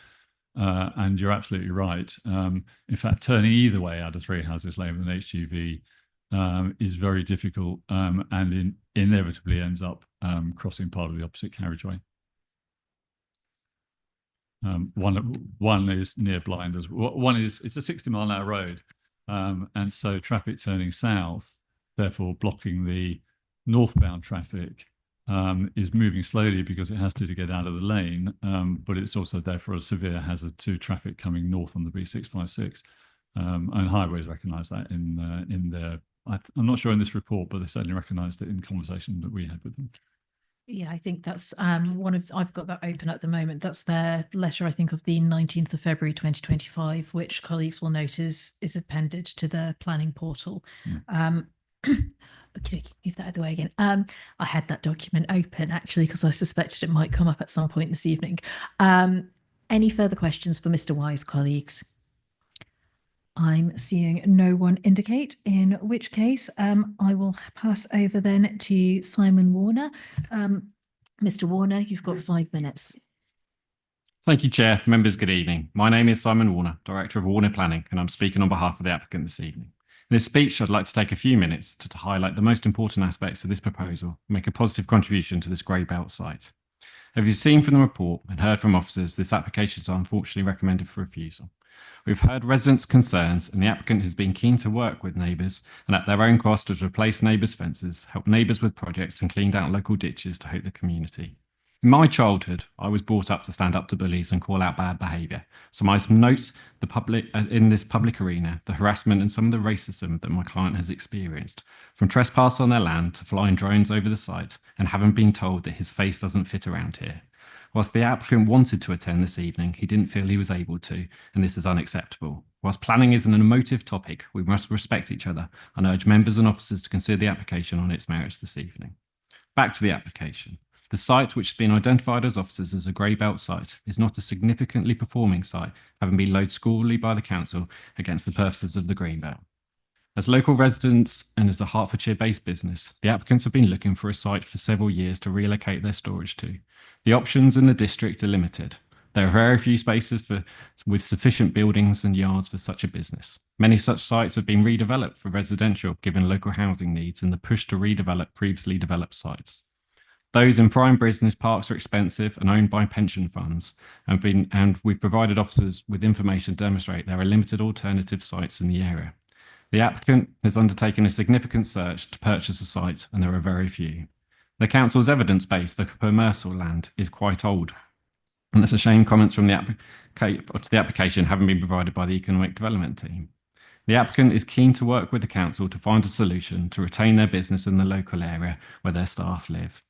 And you're absolutely right. In fact, turning either way out of Three Houses Lane with an HGV is very difficult and inevitably ends up crossing part of the opposite carriageway. One is near Blinders. One is, it's a 60-mile-an-hour road, and so traffic turning south, therefore blocking the northbound traffic, is moving slowly because it has to get out of the lane, but it's also therefore a severe hazard to traffic coming north on the B656. And highways recognise that in their, I'm not sure in this report, but they certainly recognised it in conversation that we had with them. Yeah, I think that's one of, I've got that open at the moment. That's their letter, I think, of the 19th of February 2025, which colleagues will note is appended to the planning portal. Okay, move that out of the way again. I had that document open actually because I suspected it might come up at some point this evening. Any further questions for Mr. Wise, colleagues? I'm seeing no one indicate, in which case I will pass over then to Simon Warner. Mr. Warner, you've got 5 minutes. Thank you, Chair. Members, good evening. My name is Simon Warner, Director of Warner Planning, and I'm speaking on behalf of the applicant this evening. In this speech, I'd like to take a few minutes to highlight the most important aspects of this proposal and make a positive contribution to this grey belt site. As you've seen from the report and heard from officers, this application is unfortunately recommended for refusal. We've heard residents' concerns, and the applicant has been keen to work with neighbours and at their own cost to replace neighbours' fences, help neighbours with projects and cleaned out local ditches to help the community. In my childhood, I was brought up to stand up to bullies and call out bad behaviour. So I note in this public arena the harassment and some of the racism that my client has experienced, from trespass on their land to flying drones over the site and having been told that his face doesn't fit around here. Whilst the applicant wanted to attend this evening, he didn't feel he was able to, and this is unacceptable. Whilst planning is an emotive topic, we must respect each other and urge members and officers to consider the application on its merits this evening. Back to the application. The site, which has been identified as officers as a grey belt site, is not a significantly performing site, having been loaded squarely by the council against the purposes of the green belt. As local residents and as a Hertfordshire-based business, the applicants have been looking for a site for several years to relocate their storage to. The options in the district are limited. There are very few spaces with sufficient buildings and yards for such a business. Many such sites have been redeveloped for residential, given local housing needs and the push to redevelop previously developed sites. Those in prime business parks are expensive and owned by pension funds, and we've provided officers with information to demonstrate there are limited alternative sites in the area. The applicant has undertaken a significant search to purchase a site, and there are very few. The council's evidence base for commercial land is quite old, and it's a shame comments from the application haven't been provided by the economic development team. The applicant is keen to work with the council to find a solution to retain their business in the local area where their staff live.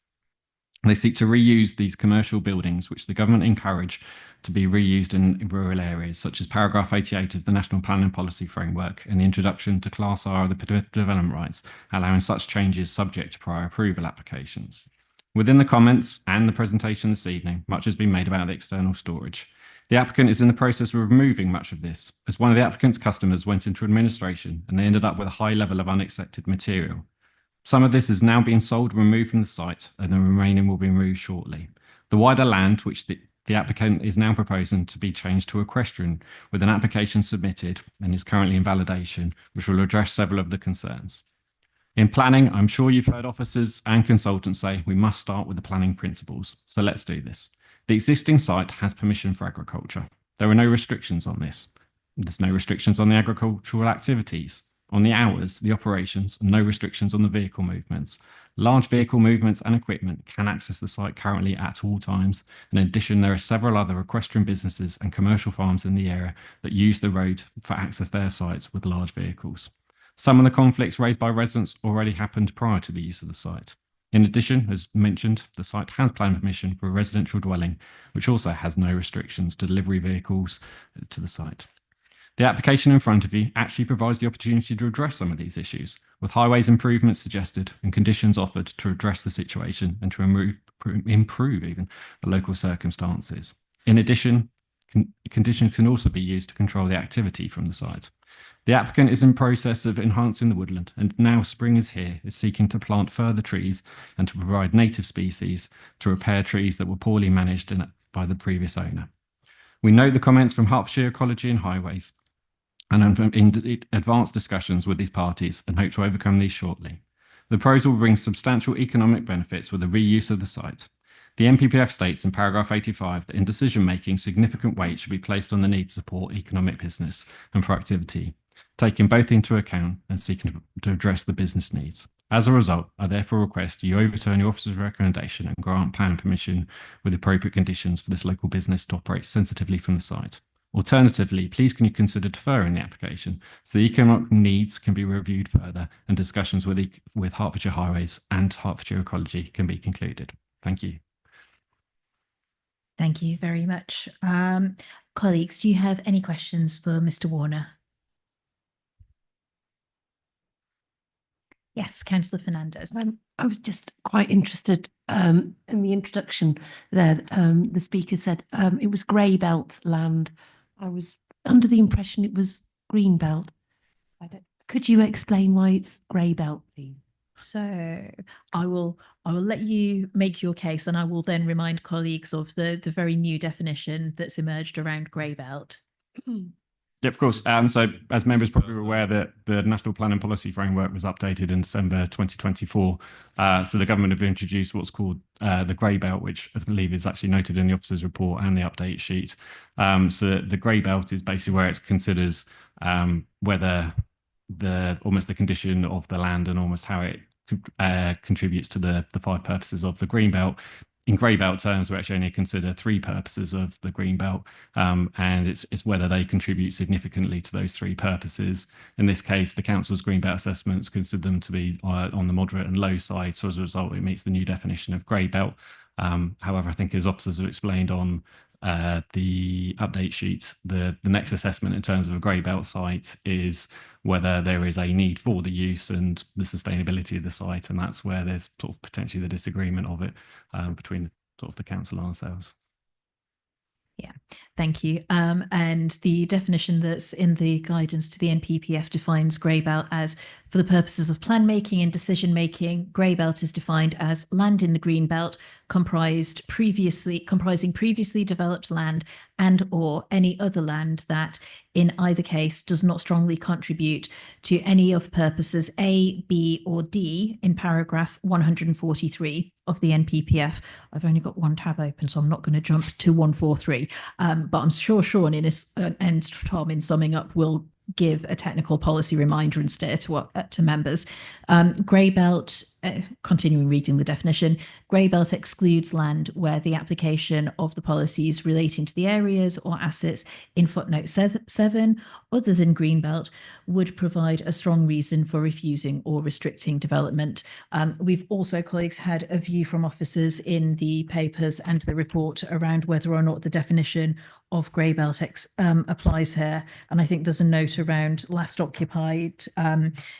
They seek to reuse these commercial buildings, which the government encourage to be reused in rural areas, such as paragraph 88 of the National Planning Policy Framework and the introduction to Class R of the development rights, allowing such changes subject to prior approval applications. Within the comments and the presentation this evening, much has been made about the external storage. The applicant is in the process of removing much of this, as one of the applicant's customers went into administration and they ended up with a high level of unaccepted material. Some of this is now being sold and removed from the site, and the remaining will be removed shortly. The wider land, which the applicant is now proposing to be changed to equestrian, with an application submitted and is currently in validation, which will address several of the concerns. In planning, I'm sure you've heard officers and consultants say we must start with the planning principles. So let's do this. The existing site has permission for agriculture. There are no restrictions on this. There's no restrictions on the agricultural activities, on the hours, the operations, and no restrictions on the vehicle movements. Large vehicle movements and equipment can access the site currently at all times. In addition, there are several other equestrian businesses and commercial farms in the area that use the road for access their sites with large vehicles. Some of the conflicts raised by residents already happened prior to the use of the site. In addition, as mentioned, the site has planning permission for a residential dwelling, which also has no restrictions to delivery vehicles to the site. The application in front of you actually provides the opportunity to address some of these issues, with highways improvements suggested and conditions offered to address the situation and to improve even the local circumstances. In addition, conditions can also be used to control the activity from the site. The applicant is in process of enhancing the woodland, and now spring is here, is seeking to plant further trees and to provide native species to repair trees that were poorly managed by the previous owner. We note the comments from Hertfordshire Ecology and Highways and in advanced discussions with these parties and hope to overcome these shortly. The proposal brings substantial economic benefits with the reuse of the site. The NPPF states in paragraph 85 that in decision-making, significant weight should be placed on the need to support economic business and productivity, taking both into account and seeking to address the business needs. As a result, I therefore request you overturn your officer's recommendation and grant plan permission with appropriate conditions for this local business to operate sensitively from the site. Alternatively, please can you consider deferring the application so the economic needs can be reviewed further and discussions with Hertfordshire Highways and Hertfordshire Ecology can be concluded. Thank you. Thank you very much. Colleagues, do you have any questions for Mr. Warner? Yes, Councillor Fernandez. I was just quite interested in the introduction there. The speaker said it was grey belt land. I was under the impression it was green belt. Could you explain why it's grey belt, please? So I will let you make your case, and I will then remind colleagues of the very new definition that's emerged around grey belt. Yeah, of course. So as members probably are aware that the National Planning Policy Framework was updated in December 2024. So the government have introduced what's called the grey belt, which I believe is actually noted in the officer's report and the update sheet. So the grey belt is basically where it considers whether almost the condition of the land and almost how it contributes to the 5 purposes of the green belt. In grey belt terms, we actually only consider 3 purposes of the green belt, and it's whether they contribute significantly to those 3 purposes. In this case, the council's green belt assessments consider them to be on the moderate and low side, so as a result, it meets the new definition of grey belt. However, I think as officers have explained on the update sheet, the next assessment in terms of a grey belt site is whether there is a need for the use and the sustainability of the site, and that's where there's sort of potentially the disagreement of it between sort of the council and ourselves. Yeah, thank you. And the definition that's in the guidance to the NPPF defines grey belt as, for the purposes of plan making and decision making, grey belt is defined as land in the green belt comprising previously developed land and or any other land that in either case does not strongly contribute to any of purposes A, B or D in paragraph 143 of the NPPF. I've only got one tab open, so I'm not going to jump to 143, but I'm sure Sean and Tom in summing up will give a technical policy reminder and steer to members. Grey belt, continuing reading the definition, grey belt excludes land where the application of the policies relating to the areas or assets in footnote 7, other than green belt, would provide a strong reason for refusing or restricting development. We've also, colleagues, had a view from officers in the papers and the report around whether or not the definition of grey belt applies here. And I think there's a note around last occupied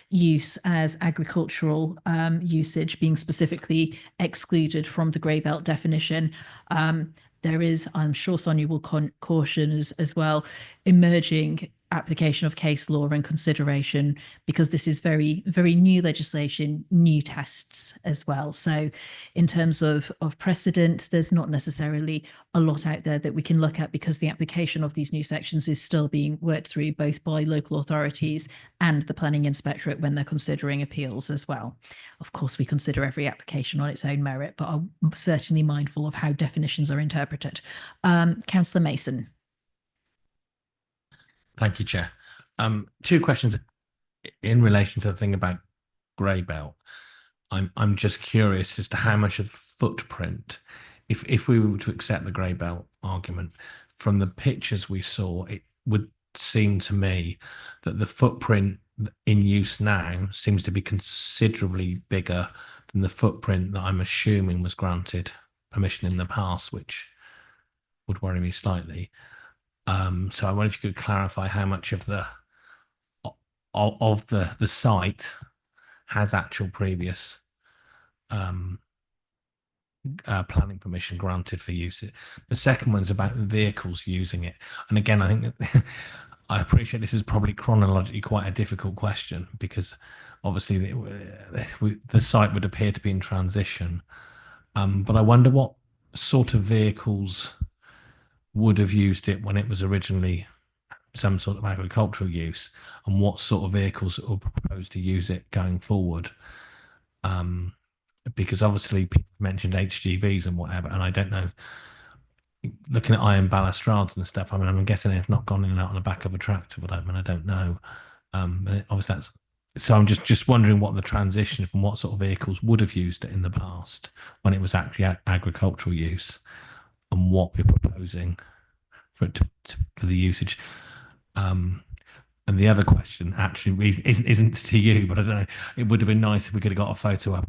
use as agricultural usage being specifically excluded from the grey belt definition. There is, I'm sure Sonia will caution as well, emerging application of case law and consideration, because this is very, very new legislation, new tests as well. So in terms of precedent, there's not necessarily a lot out there that we can look at, because the application of these new sections is still being worked through both by local authorities and the planning inspectorate when they're considering appeals as well. Of course, we consider every application on its own merit, but I'm certainly mindful of how definitions are interpreted. Councillor Mason. Thank you, Chair. 2 questions in relation to the thing about grey belt. I'm just curious as to how much of the footprint, if we were to accept the grey belt argument, from the pictures we saw, it would seem to me that the footprint in use now seems to be considerably bigger than the footprint that I'm assuming was granted permission in the past, which would worry me slightly. So I wonder if you could clarify how much of the site has actual previous planning permission granted for use. The second one's about the vehicles using it, and again, I think that I appreciate this is probably chronologically quite a difficult question because obviously the site would appear to be in transition. But I wonder what sort of vehicles would have used it when it was originally some sort of agricultural use, and what sort of vehicles are proposed to use it going forward. Because obviously people mentioned HGVs and whatever, and I don't know, looking at iron balustrades and stuff, I mean, I'm guessing they've not gone in and out on the back of a tractor, but I mean, I don't know. And obviously that's, so I'm just wondering what the transition from what sort of vehicles would have used it in the past when it was actually agricultural use, and what we're proposing for it for the usage. And the other question actually isn't to you, but I don't know. It would have been nice if we could have got a photo up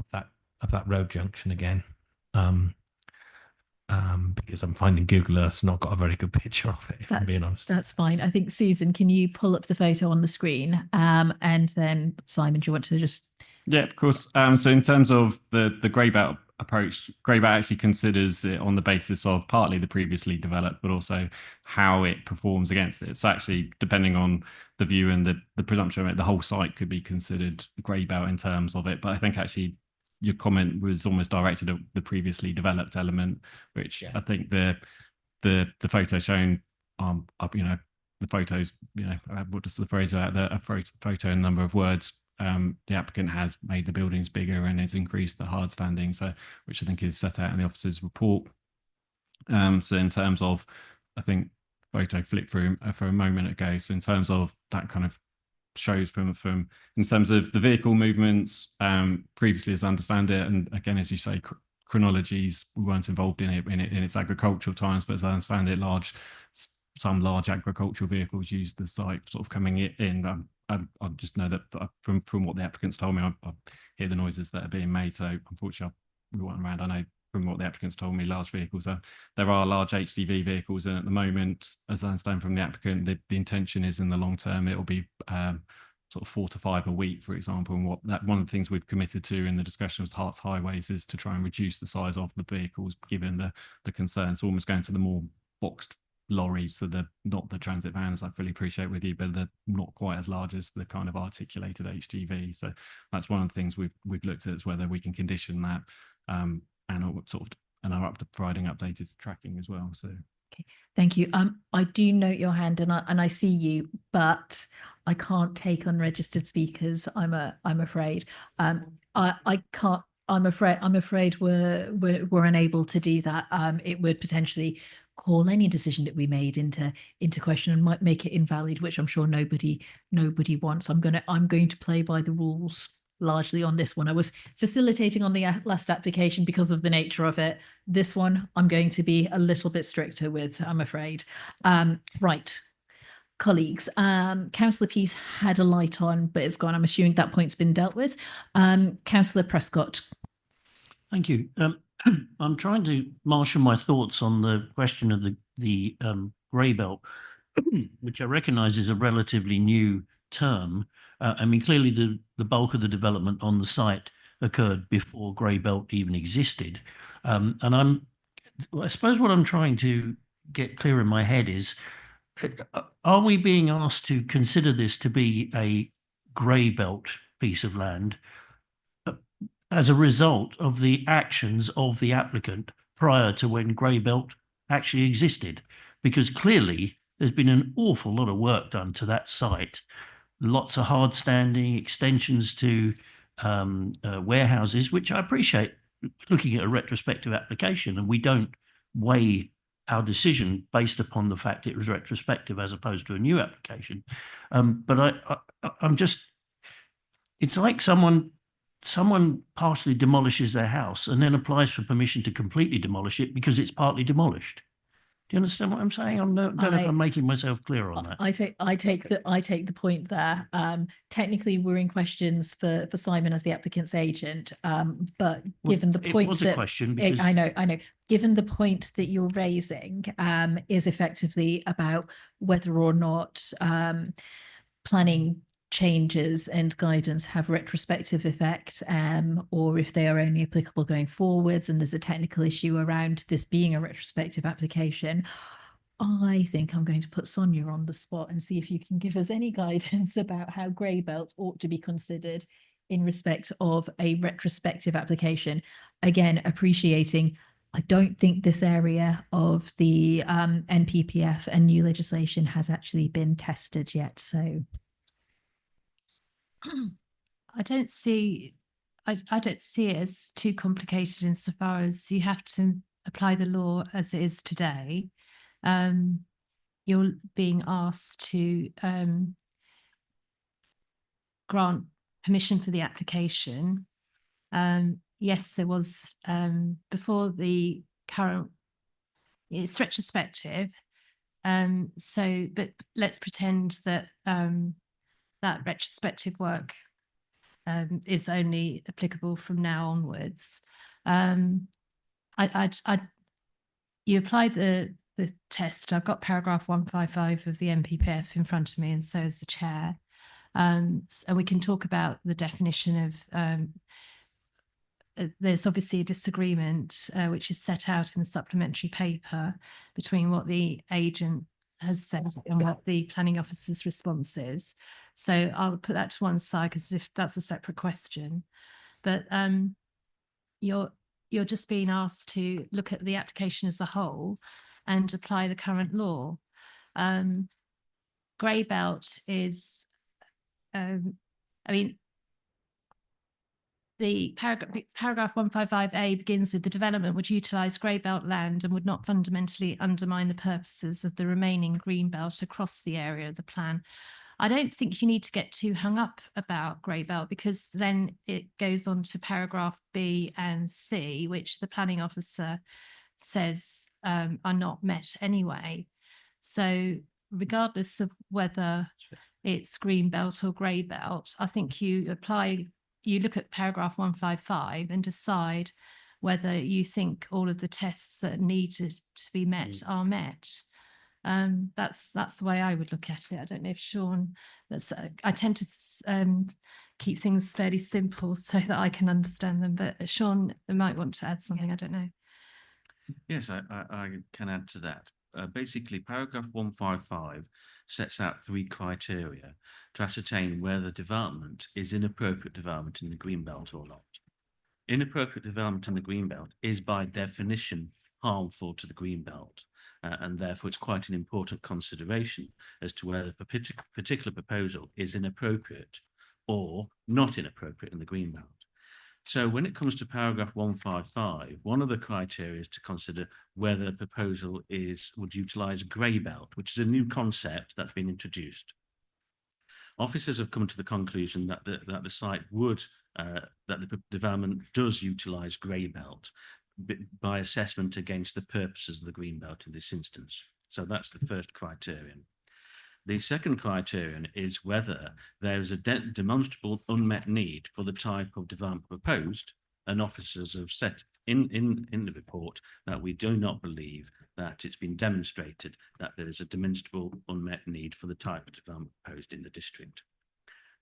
of that road junction again, because I'm finding Google Earth's not got a very good picture of it. If I'm being honest, that's fine. I think Susan, can you pull up the photo on the screen? And then Simon, do you want to just? Yeah, of course. So in terms of the grey belt approach, grey belt actually considers it on the basis of partly the previously developed, but also how it performs against it. So actually, depending on the view and the presumption of it, the whole site could be considered grey belt in terms of it. But I think actually your comment was almost directed at the previously developed element, which I think the photo shown, you know, the photos, you know, what does the phrase about a photo in number of words? The applicant has made the buildings bigger and has increased the hard standing, so which I think is set out in the officer's report. So in terms of, I think photo flipped through for a moment ago. So in terms of that kind of shows from in terms of the vehicle movements, previously as I understand it, and again as you say, chronologies, we weren't involved in it in its agricultural times, but as I understand it, some large agricultural vehicles use the site sort of coming in. I just know that from what the applicants told me, I hear the noises that are being made. So unfortunately, we weren't around. I know from what the applicants told me, large vehicles there are large HGV vehicles, and at the moment, as I understand from the applicant, the intention is in the long term it'll be sort of 4 to 5 a week, for example. And one of the things we've committed to in the discussion with Herts Highways is to try and reduce the size of the vehicles, given the concerns, almost going to the more boxed lorries, so they're not the transit vans, I fully appreciate with you, but they're not quite as large as the kind of articulated HGV. So that's one of the things we've looked at, is whether we can condition that and are providing updated tracking as well. So okay, thank you. I do note your hand, and I see you, but I can't take unregistered speakers. I'm afraid. I can't. I'm afraid we're unable to do that. It would potentially call any decision that we made into question and might make it invalid, which I'm sure nobody wants. I'm going to play by the rules largely on this one. I was facilitating on the last application because of the nature of it. This one I'm going to be a little bit stricter with, I'm afraid. Right, colleagues, Councillor Pease had a light on, but it's gone. I'm assuming that point's been dealt with. Councillor Prescott. Thank you. I'm trying to marshal my thoughts on the question of the grey belt, which I recognise is a relatively new term. I mean, clearly the bulk of the development on the site occurred before grey belt even existed. And I suppose what I'm trying to get clear in my head is, are we being asked to consider this to be a grey belt piece of land as a result of the actions of the applicant prior to when grey belt actually existed? Because clearly there's been an awful lot of work done to that site. Lots of hard standing, extensions to warehouses, which I appreciate looking at a retrospective application, and we don't weigh our decision based upon the fact it was retrospective as opposed to a new application. But I'm just, it's like someone partially demolishes their house and then applies for permission to completely demolish it because it's partly demolished. Do you understand what I'm saying? I don't know if I'm making myself clear on that. I take the point there. Technically, we're in questions for Simon as the applicant's agent, but given the point it was a question because I know. Given the point that you're raising is effectively about whether or not planning changes and guidance have retrospective effect, or if they are only applicable going forwards, and there's a technical issue around this being a retrospective application. I think I'm going to put Sonia on the spot and see if you can give us any guidance about how grey belts ought to be considered in respect of a retrospective application. Again, appreciating I don't think this area of the NPPF and new legislation has actually been tested yet. So I don't see it as too complicated insofar as you have to apply the law as it is today. You're being asked to grant permission for the application. Yes, there was before the current, it's retrospective. So, but let's pretend that that retrospective work is only applicable from now onwards. You applied the test. I've got paragraph 155 of the NPPF in front of me, and so is the chair. And we can talk about the definition of there's obviously a disagreement which is set out in the supplementary paper between what the agent has said and what the planning officer's response is. So I'll put that to one side because if that's a separate question. But you're just being asked to look at the application as a whole and apply the current law. Grey belt is, I mean, the paragraph 155A begins with the development would utilise grey belt land and would not fundamentally undermine the purposes of the remaining green belt across the area of the plan. I don't think you need to get too hung up about grey belt because then it goes on to paragraph B and C, which the planning officer says are not met anyway. So regardless of whether it's green belt or grey belt, I think you look at paragraph 155 and decide whether you think all of the tests that needed to be met are met. That's the way I would look at it. I don't know if Sean, I tend to keep things fairly simple so that I can understand them, but Sean might want to add something. I don't know. Yes, I can add to that. Basically, paragraph 155 sets out 3 criteria to ascertain whether development is inappropriate development in the greenbelt or not. Inappropriate development in the greenbelt is by definition harmful to the greenbelt, and therefore it's quite an important consideration as to whether a particular proposal is inappropriate or not inappropriate in the greenbelt. So when it comes to paragraph 155, one of the criteria is to consider whether a proposal would utilise grey belt, which is a new concept that's been introduced. Officers have come to the conclusion that the site would, that the development does utilise grey belt by assessment against the purposes of the green belt in this instance. So that's the first criterion. The second criterion is whether there is a demonstrable unmet need for the type of development proposed, and officers have said in the report that we do not believe that it's been demonstrated that there is a demonstrable unmet need for the type of development proposed in the district.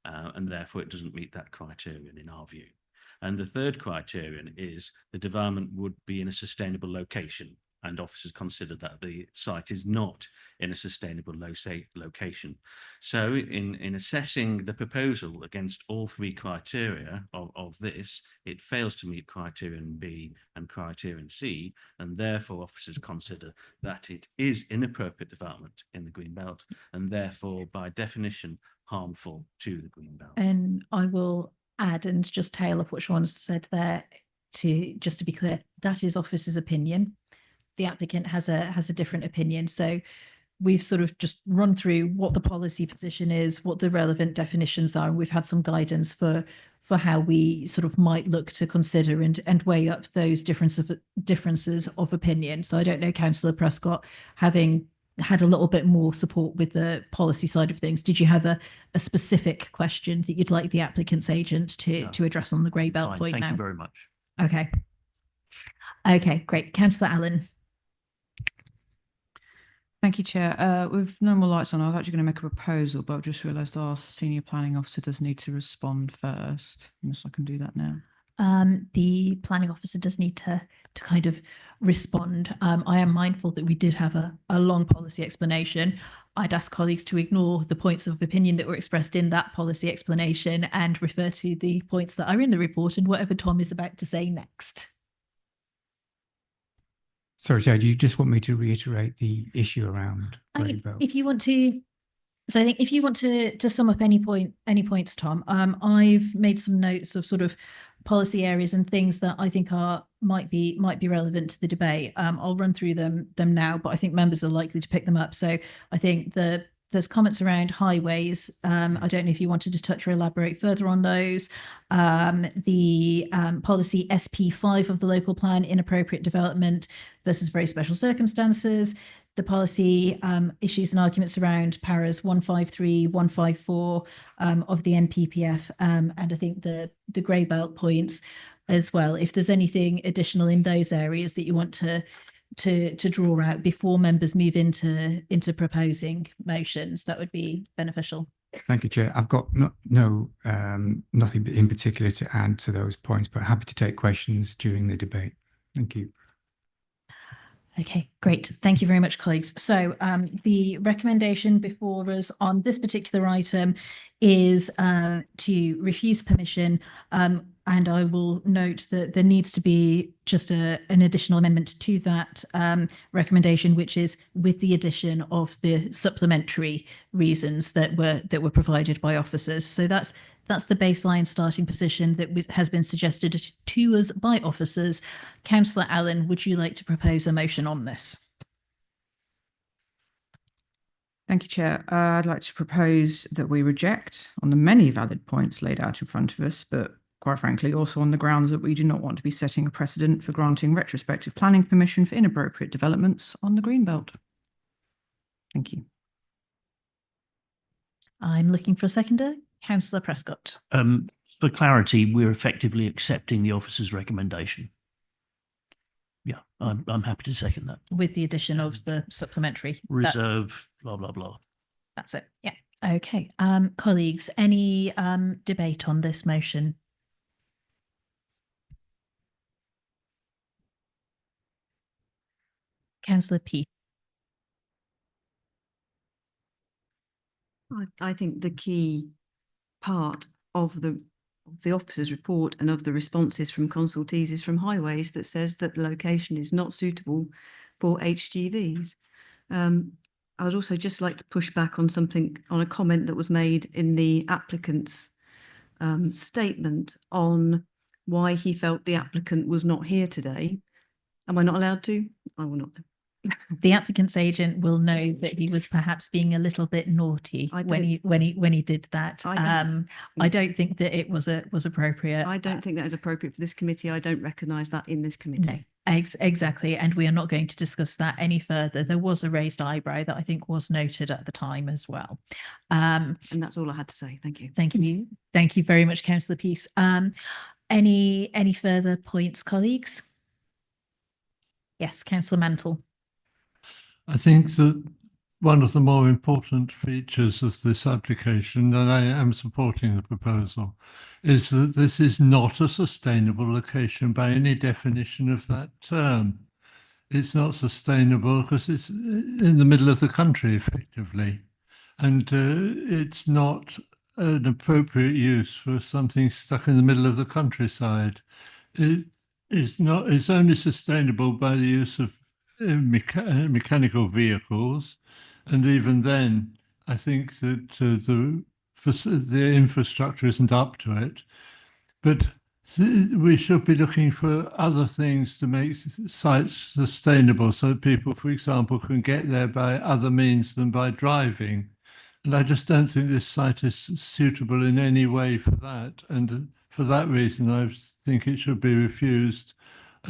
And therefore it doesn't meet that criterion in our view. And the third criterion is the development would be in a sustainable location, and officers consider that the site is not in a sustainable location. So in assessing the proposal against all 3 criteria of this, it fails to meet criterion B and criterion C, and therefore officers consider that it is inappropriate development in the green belt, and therefore by definition harmful to the green belt. And I will add and just tail off what Sean said there just to be clear, that is officer's opinion. The applicant has a different opinion. So we've sort of just run through what the policy position is, what the relevant definitions are. And we've had some guidance for how we sort of might look to consider and weigh up those differences of opinion. So I don't know, Councillor Prescott, having had a little bit more support with the policy side of things, did you have a specific question that you'd like the applicant's agent to address on the grey belt point now? Thank you very much. Okay. Okay, great. Councillor Allen. Thank you, Chair. With no more lights on, I was actually going to make a proposal, but I've just realised our senior planning officer does need to respond first, unless I can do that now. the planning officer does need to kind of respond. I am mindful that we did have a long policy explanation. I'd ask colleagues to ignore the points of opinion that were expressed in that policy explanation and refer to the points that are in the report and whatever Tom is about to say next. Sorry, Chair, do you just want me to reiterate the issue around Greyboat? If you want to, so I think if you want to sum up any points, Tom, I've made some notes of sort of policy areas and things that I think might be relevant to the debate. I'll run through them now, but I think members are likely to pick them up. So I think there's comments around highways. I don't know if you wanted to touch or elaborate further on those. The policy SP5 of the local plan, inappropriate development versus very special circumstances. The policy issues and arguments around paras 153, 154 of the NPPF, and I think the grey belt points as well. If there's anything additional in those areas that you want to draw out before members move into proposing motions, that would be beneficial. Thank you, Chair. I've got nothing in particular to add to those points, but happy to take questions during the debate. Thank you. Okay, great. Thank you very much, colleagues. So the recommendation before us on this particular item is to refuse permission. And I will note that there needs to be just an additional amendment to that recommendation, which is with the addition of the supplementary reasons that were provided by officers. So that's the baseline starting position that has been suggested to us by officers. Councillor Allen, would you like to propose a motion on this? Thank you, Chair. I'd like to propose that we reject on the many valid points laid out in front of us, but quite frankly, also on the grounds that we do not want to be setting a precedent for granting retrospective planning permission for inappropriate developments on the Greenbelt. Thank you. I'm looking for a seconder. Councillor Prescott. For clarity, we're effectively accepting the officer's recommendation. Yeah, I'm happy to second that. With the addition of the supplementary. Reserve, blah, blah, blah. That's it. Yeah. Okay. Colleagues, any debate on this motion? Councillor Peace. I think the key part of the officer's report and of the responses from consultees is from Highways that says that the location is not suitable for HGVs. I would also just like to push back on a comment that was made in the applicant's statement on why he felt the applicant was not here today. Am I not allowed to? I will not. The applicant's agent will know that he was perhaps being a little bit naughty when he did that. I don't think that it was appropriate. I don't think that is appropriate for this committee. I don't recognise that in this committee. No, exactly. And we are not going to discuss that any further. There was a raised eyebrow that I think was noted at the time as well. And that's all I had to say. Thank you. Thank you. Thank you very much, Councillor Peace. Any further points, colleagues? Yes, Councillor Mantle. I think that one of the more important features of this application, and I am supporting the proposal, is that this is not a sustainable location by any definition of that term. It's not sustainable because it's in the middle of the country, effectively, and it's not an appropriate use for something stuck in the middle of the countryside. It's only sustainable by the use of mechanical vehicles, and even then I think that the infrastructure isn't up to it, but we should be looking for other things to make sites sustainable so that people, for example, can get there by other means than by driving. And I just don't think this site is suitable in any way for that, and for that reason I think it should be refused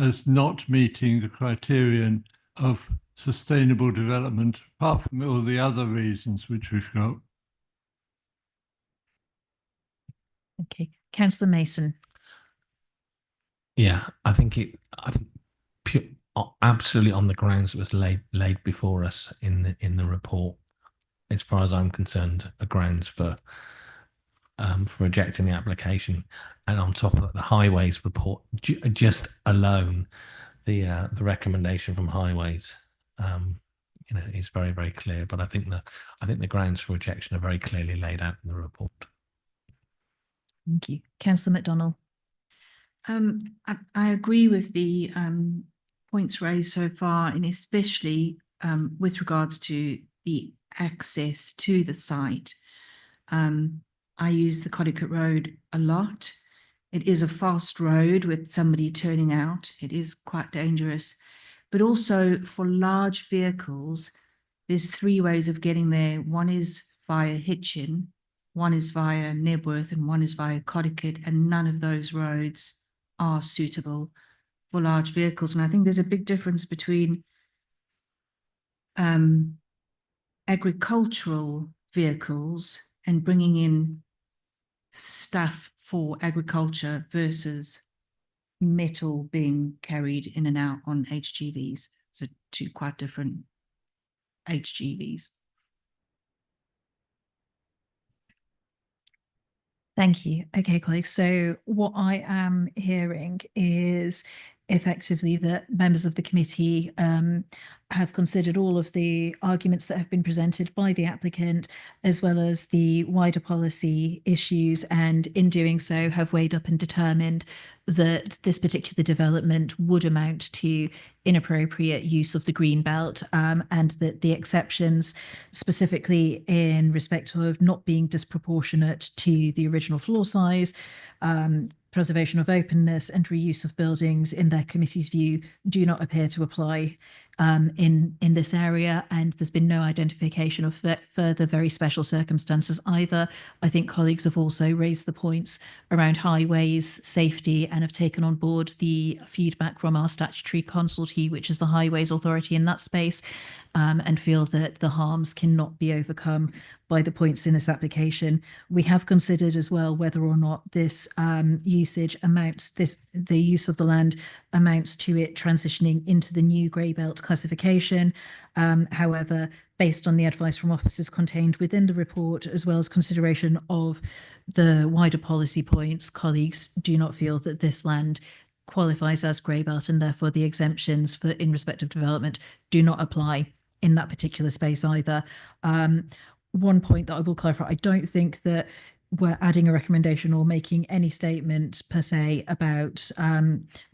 as not meeting the criterion of sustainable development, apart from all the other reasons which we've got. Okay, Councillor Mason. Yeah, I think absolutely on the grounds that was laid before us in the report. As far as I'm concerned, the grounds for for rejecting the application, and on top of that, the Highways report, just alone, the recommendation from Highways, is very, very clear. But I think the grounds for rejection are very clearly laid out in the report. Thank you. Councillor McDonnell. I agree with the points raised so far, and especially with regards to the access to the site. I use the Codicut Road a lot. It is a fast road with somebody turning out. It is quite dangerous, but also for large vehicles, there's 3 ways of getting there. One is via Hitchin, one is via Nebworth, and one is via Codicut, and none of those roads are suitable for large vehicles. And I think there's a big difference between agricultural vehicles and bringing in stuff for agriculture versus metal being carried in and out on HGVs. So 2 quite different HGVs. Thank you. Okay, colleagues. So what I am hearing is effectively that members of the committee have considered all of the arguments that have been presented by the applicant, as well as the wider policy issues, and in doing so have weighed up and determined that this particular development would amount to inappropriate use of the green belt, and that the exceptions, specifically in respect of not being disproportionate to the original floor size, preservation of openness and reuse of buildings, in their committee's view, do not appear to apply in this area, and there's been no identification of further very special circumstances either. I think colleagues have also raised the points around highways safety and have taken on board the feedback from our statutory consultee, which is the Highways Authority in that space, and feel that the harms cannot be overcome by the points in this application. We have considered as well whether or not this usage amounts, the use of the land amounts to it transitioning into the new grey belt classification. However, based on the advice from officers contained within the report, as well as consideration of the wider policy points, colleagues do not feel that this land qualifies as grey belt, and therefore the exemptions for in respect of development do not apply in that particular space either. One point that I will clarify, I don't think that we're adding a recommendation or making any statement per se about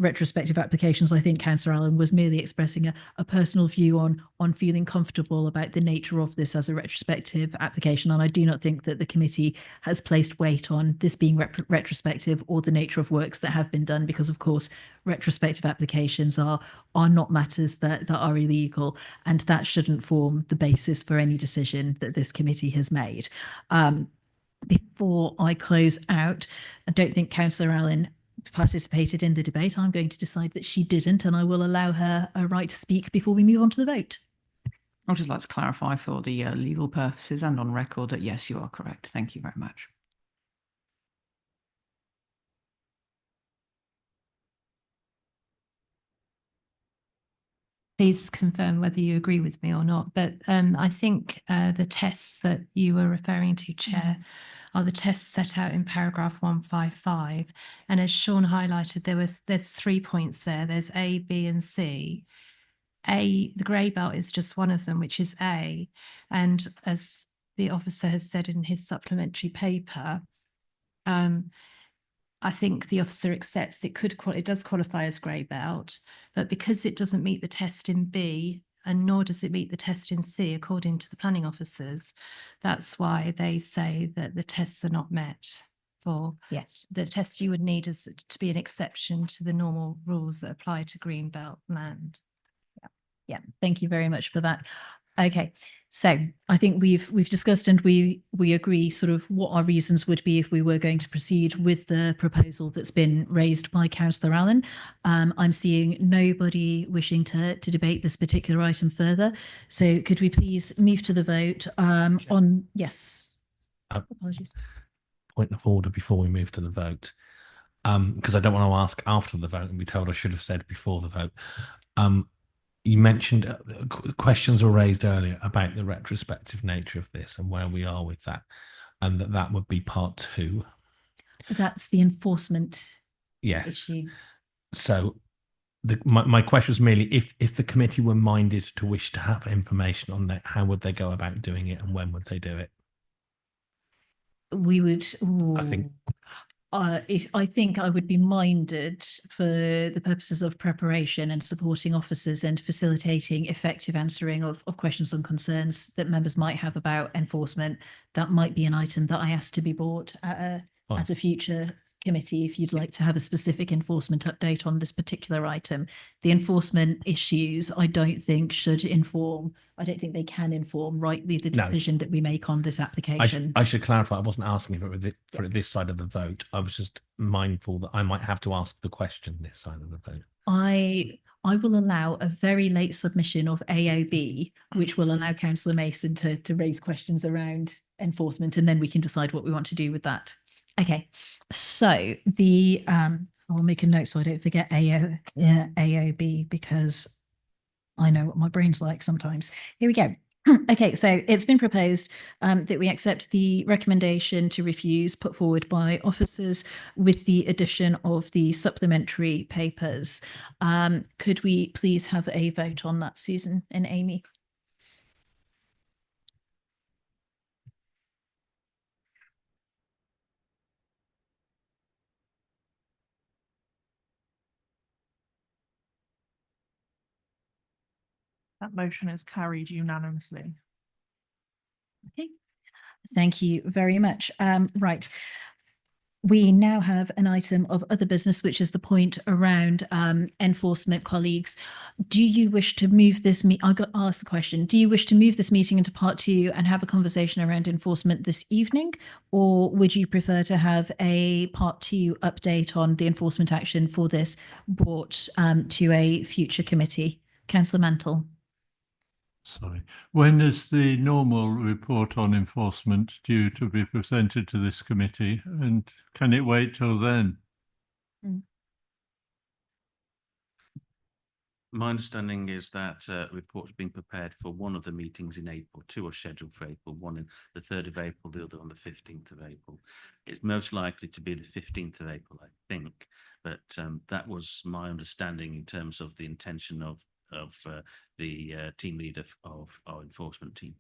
retrospective applications. I think Councillor Allen was merely expressing a personal view on feeling comfortable about the nature of this as a retrospective application, and I do not think that the committee has placed weight on this being retrospective or the nature of works that have been done, because of course retrospective applications are not matters that are illegal, and that shouldn't form the basis for any decision that this committee has made. Before I close out, I don't think Councillor Allen participated in the debate. I'm going to decide that she didn't, and I will allow her a right to speak before we move on to the vote. I'd just like to clarify for the legal purposes and on record that yes, you are correct. Thank you very much. Please confirm whether you agree with me or not. But I think the tests that you were referring to, Chair, are the tests set out in paragraph 155. And as Sean highlighted, there's 3 points there. There's A, B, and C. A, the grey belt is just one of them, which is A. And as the officer has said in his supplementary paper, I think the officer accepts it does qualify as grey belt, but because it doesn't meet the test in B, and nor does it meet the test in C, according to the planning officers, that's why they say that the tests are not met. For yes, the test you would need is to be an exception to the normal rules that apply to green belt land. Yeah, thank you very much for that. Okay, so I think we've discussed and we agree sort of what our reasons would be if we were going to proceed with the proposal that's been raised by Councillor Allen. I'm seeing nobody wishing to debate this particular item further. So could we please move to the vote on, yes. Apologies. Point of order before we move to the vote, because I don't want to ask after the vote and be told I should have said before the vote. You mentioned questions were raised earlier about the retrospective nature of this and where we are with that. and that would be part 2. That's the enforcement Yes. issue. So my question was merely if the committee were minded to wish to have information on that, how would they go about doing it and when would they do it? We would. I think. I think I would be minded for the purposes of preparation and supporting officers and facilitating effective answering of questions and concerns that members might have about enforcement. That might be an item that I ask to be brought at a future committee if you'd like to have a specific enforcement update on this particular item. The enforcement issues I don't think I don't think they can inform rightly the decision that we make on this application. I should clarify, I wasn't asking for this side of the vote. I was just mindful that I might have to ask the question this side of the vote. I will allow a very late submission of AOB, which will allow Councillor Mason to raise questions around enforcement, and then we can decide what we want to do with that. Okay, so I'll make a note so I don't forget AOB, because I know what my brain's like sometimes. Here we go. Okay, so it's been proposed that we accept the recommendation to refuse put forward by officers with the addition of the supplementary papers. Could we please have a vote on that, Susan and Amy? That motion is carried unanimously. Okay, thank you very much. Right. We now have an item of other business, which is the point around enforcement. Colleagues, do you wish to move this I got asked the question, do you wish to move this meeting into part 2 and have a conversation around enforcement this evening? Or would you prefer to have a part 2 update on the enforcement action for this brought to a future committee? Councillor Mantle. Sorry. When is the normal report on enforcement due to be presented to this committee, and can it wait till then? My understanding is that report's being prepared for one of the meetings in April. 2 are scheduled for April, one on the 3rd of April, the other on the 15th of April. It's most likely to be the 15th of April, I think, but that was my understanding in terms of the intention of the team leader of our enforcement team.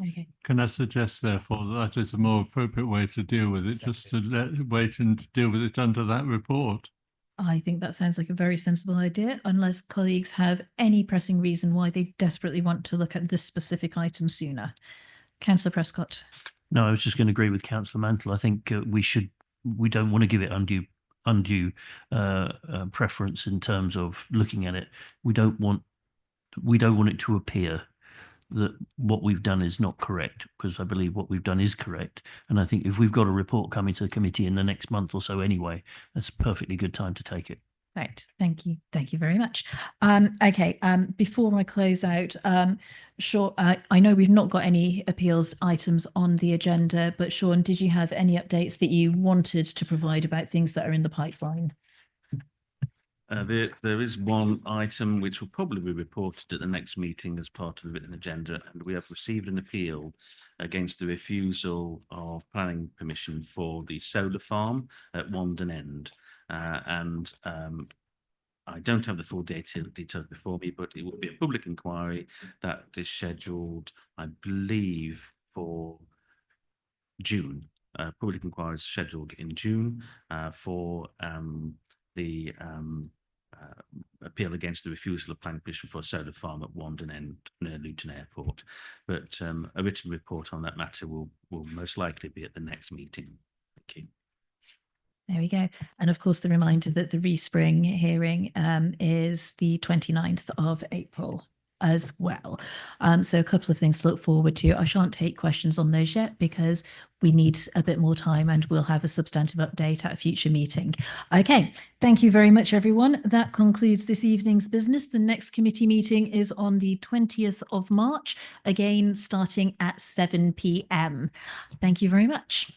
Okay. Can I suggest, therefore, that is a more appropriate way to deal with it, just to wait and deal with it under that report? I think that sounds like a very sensible idea, unless colleagues have any pressing reason why they desperately want to look at this specific item sooner. Councillor Prescott. No, I was just going to agree with Councillor Mantle. I think we don't want to give it undue preference in terms of looking at it. We don't want it to appear that what we've done is not correct, because I believe what we've done is correct. And I think if we've got a report coming to the committee in the next month or so anyway, that's a perfectly good time to take it. Right, thank you very much. Okay, before I close out, Sean, I know we've not got any appeals items on the agenda, but Sean, did you have any updates that you wanted to provide about things that are in the pipeline? There is one item which will probably be reported at the next meeting as part of the written agenda, and we have received an appeal against the refusal of planning permission for the solar farm at Wandon End. I don't have the full details before me, but it will be a public inquiry that is scheduled, I believe, for June. Public inquiry is scheduled in June for the appeal against the refusal of planning permission for a solar farm at Wandon End near Luton Airport. But a written report on that matter will most likely be at the next meeting. Thank you. There we go. And of course, the reminder that the Respring hearing is the 29th of April as well. So a couple of things to look forward to. I shan't take questions on those yet because we need a bit more time, and we'll have a substantive update at a future meeting. Okay, thank you very much, everyone. That concludes this evening's business. The next committee meeting is on the 20th of March, again starting at 7 p.m. Thank you very much.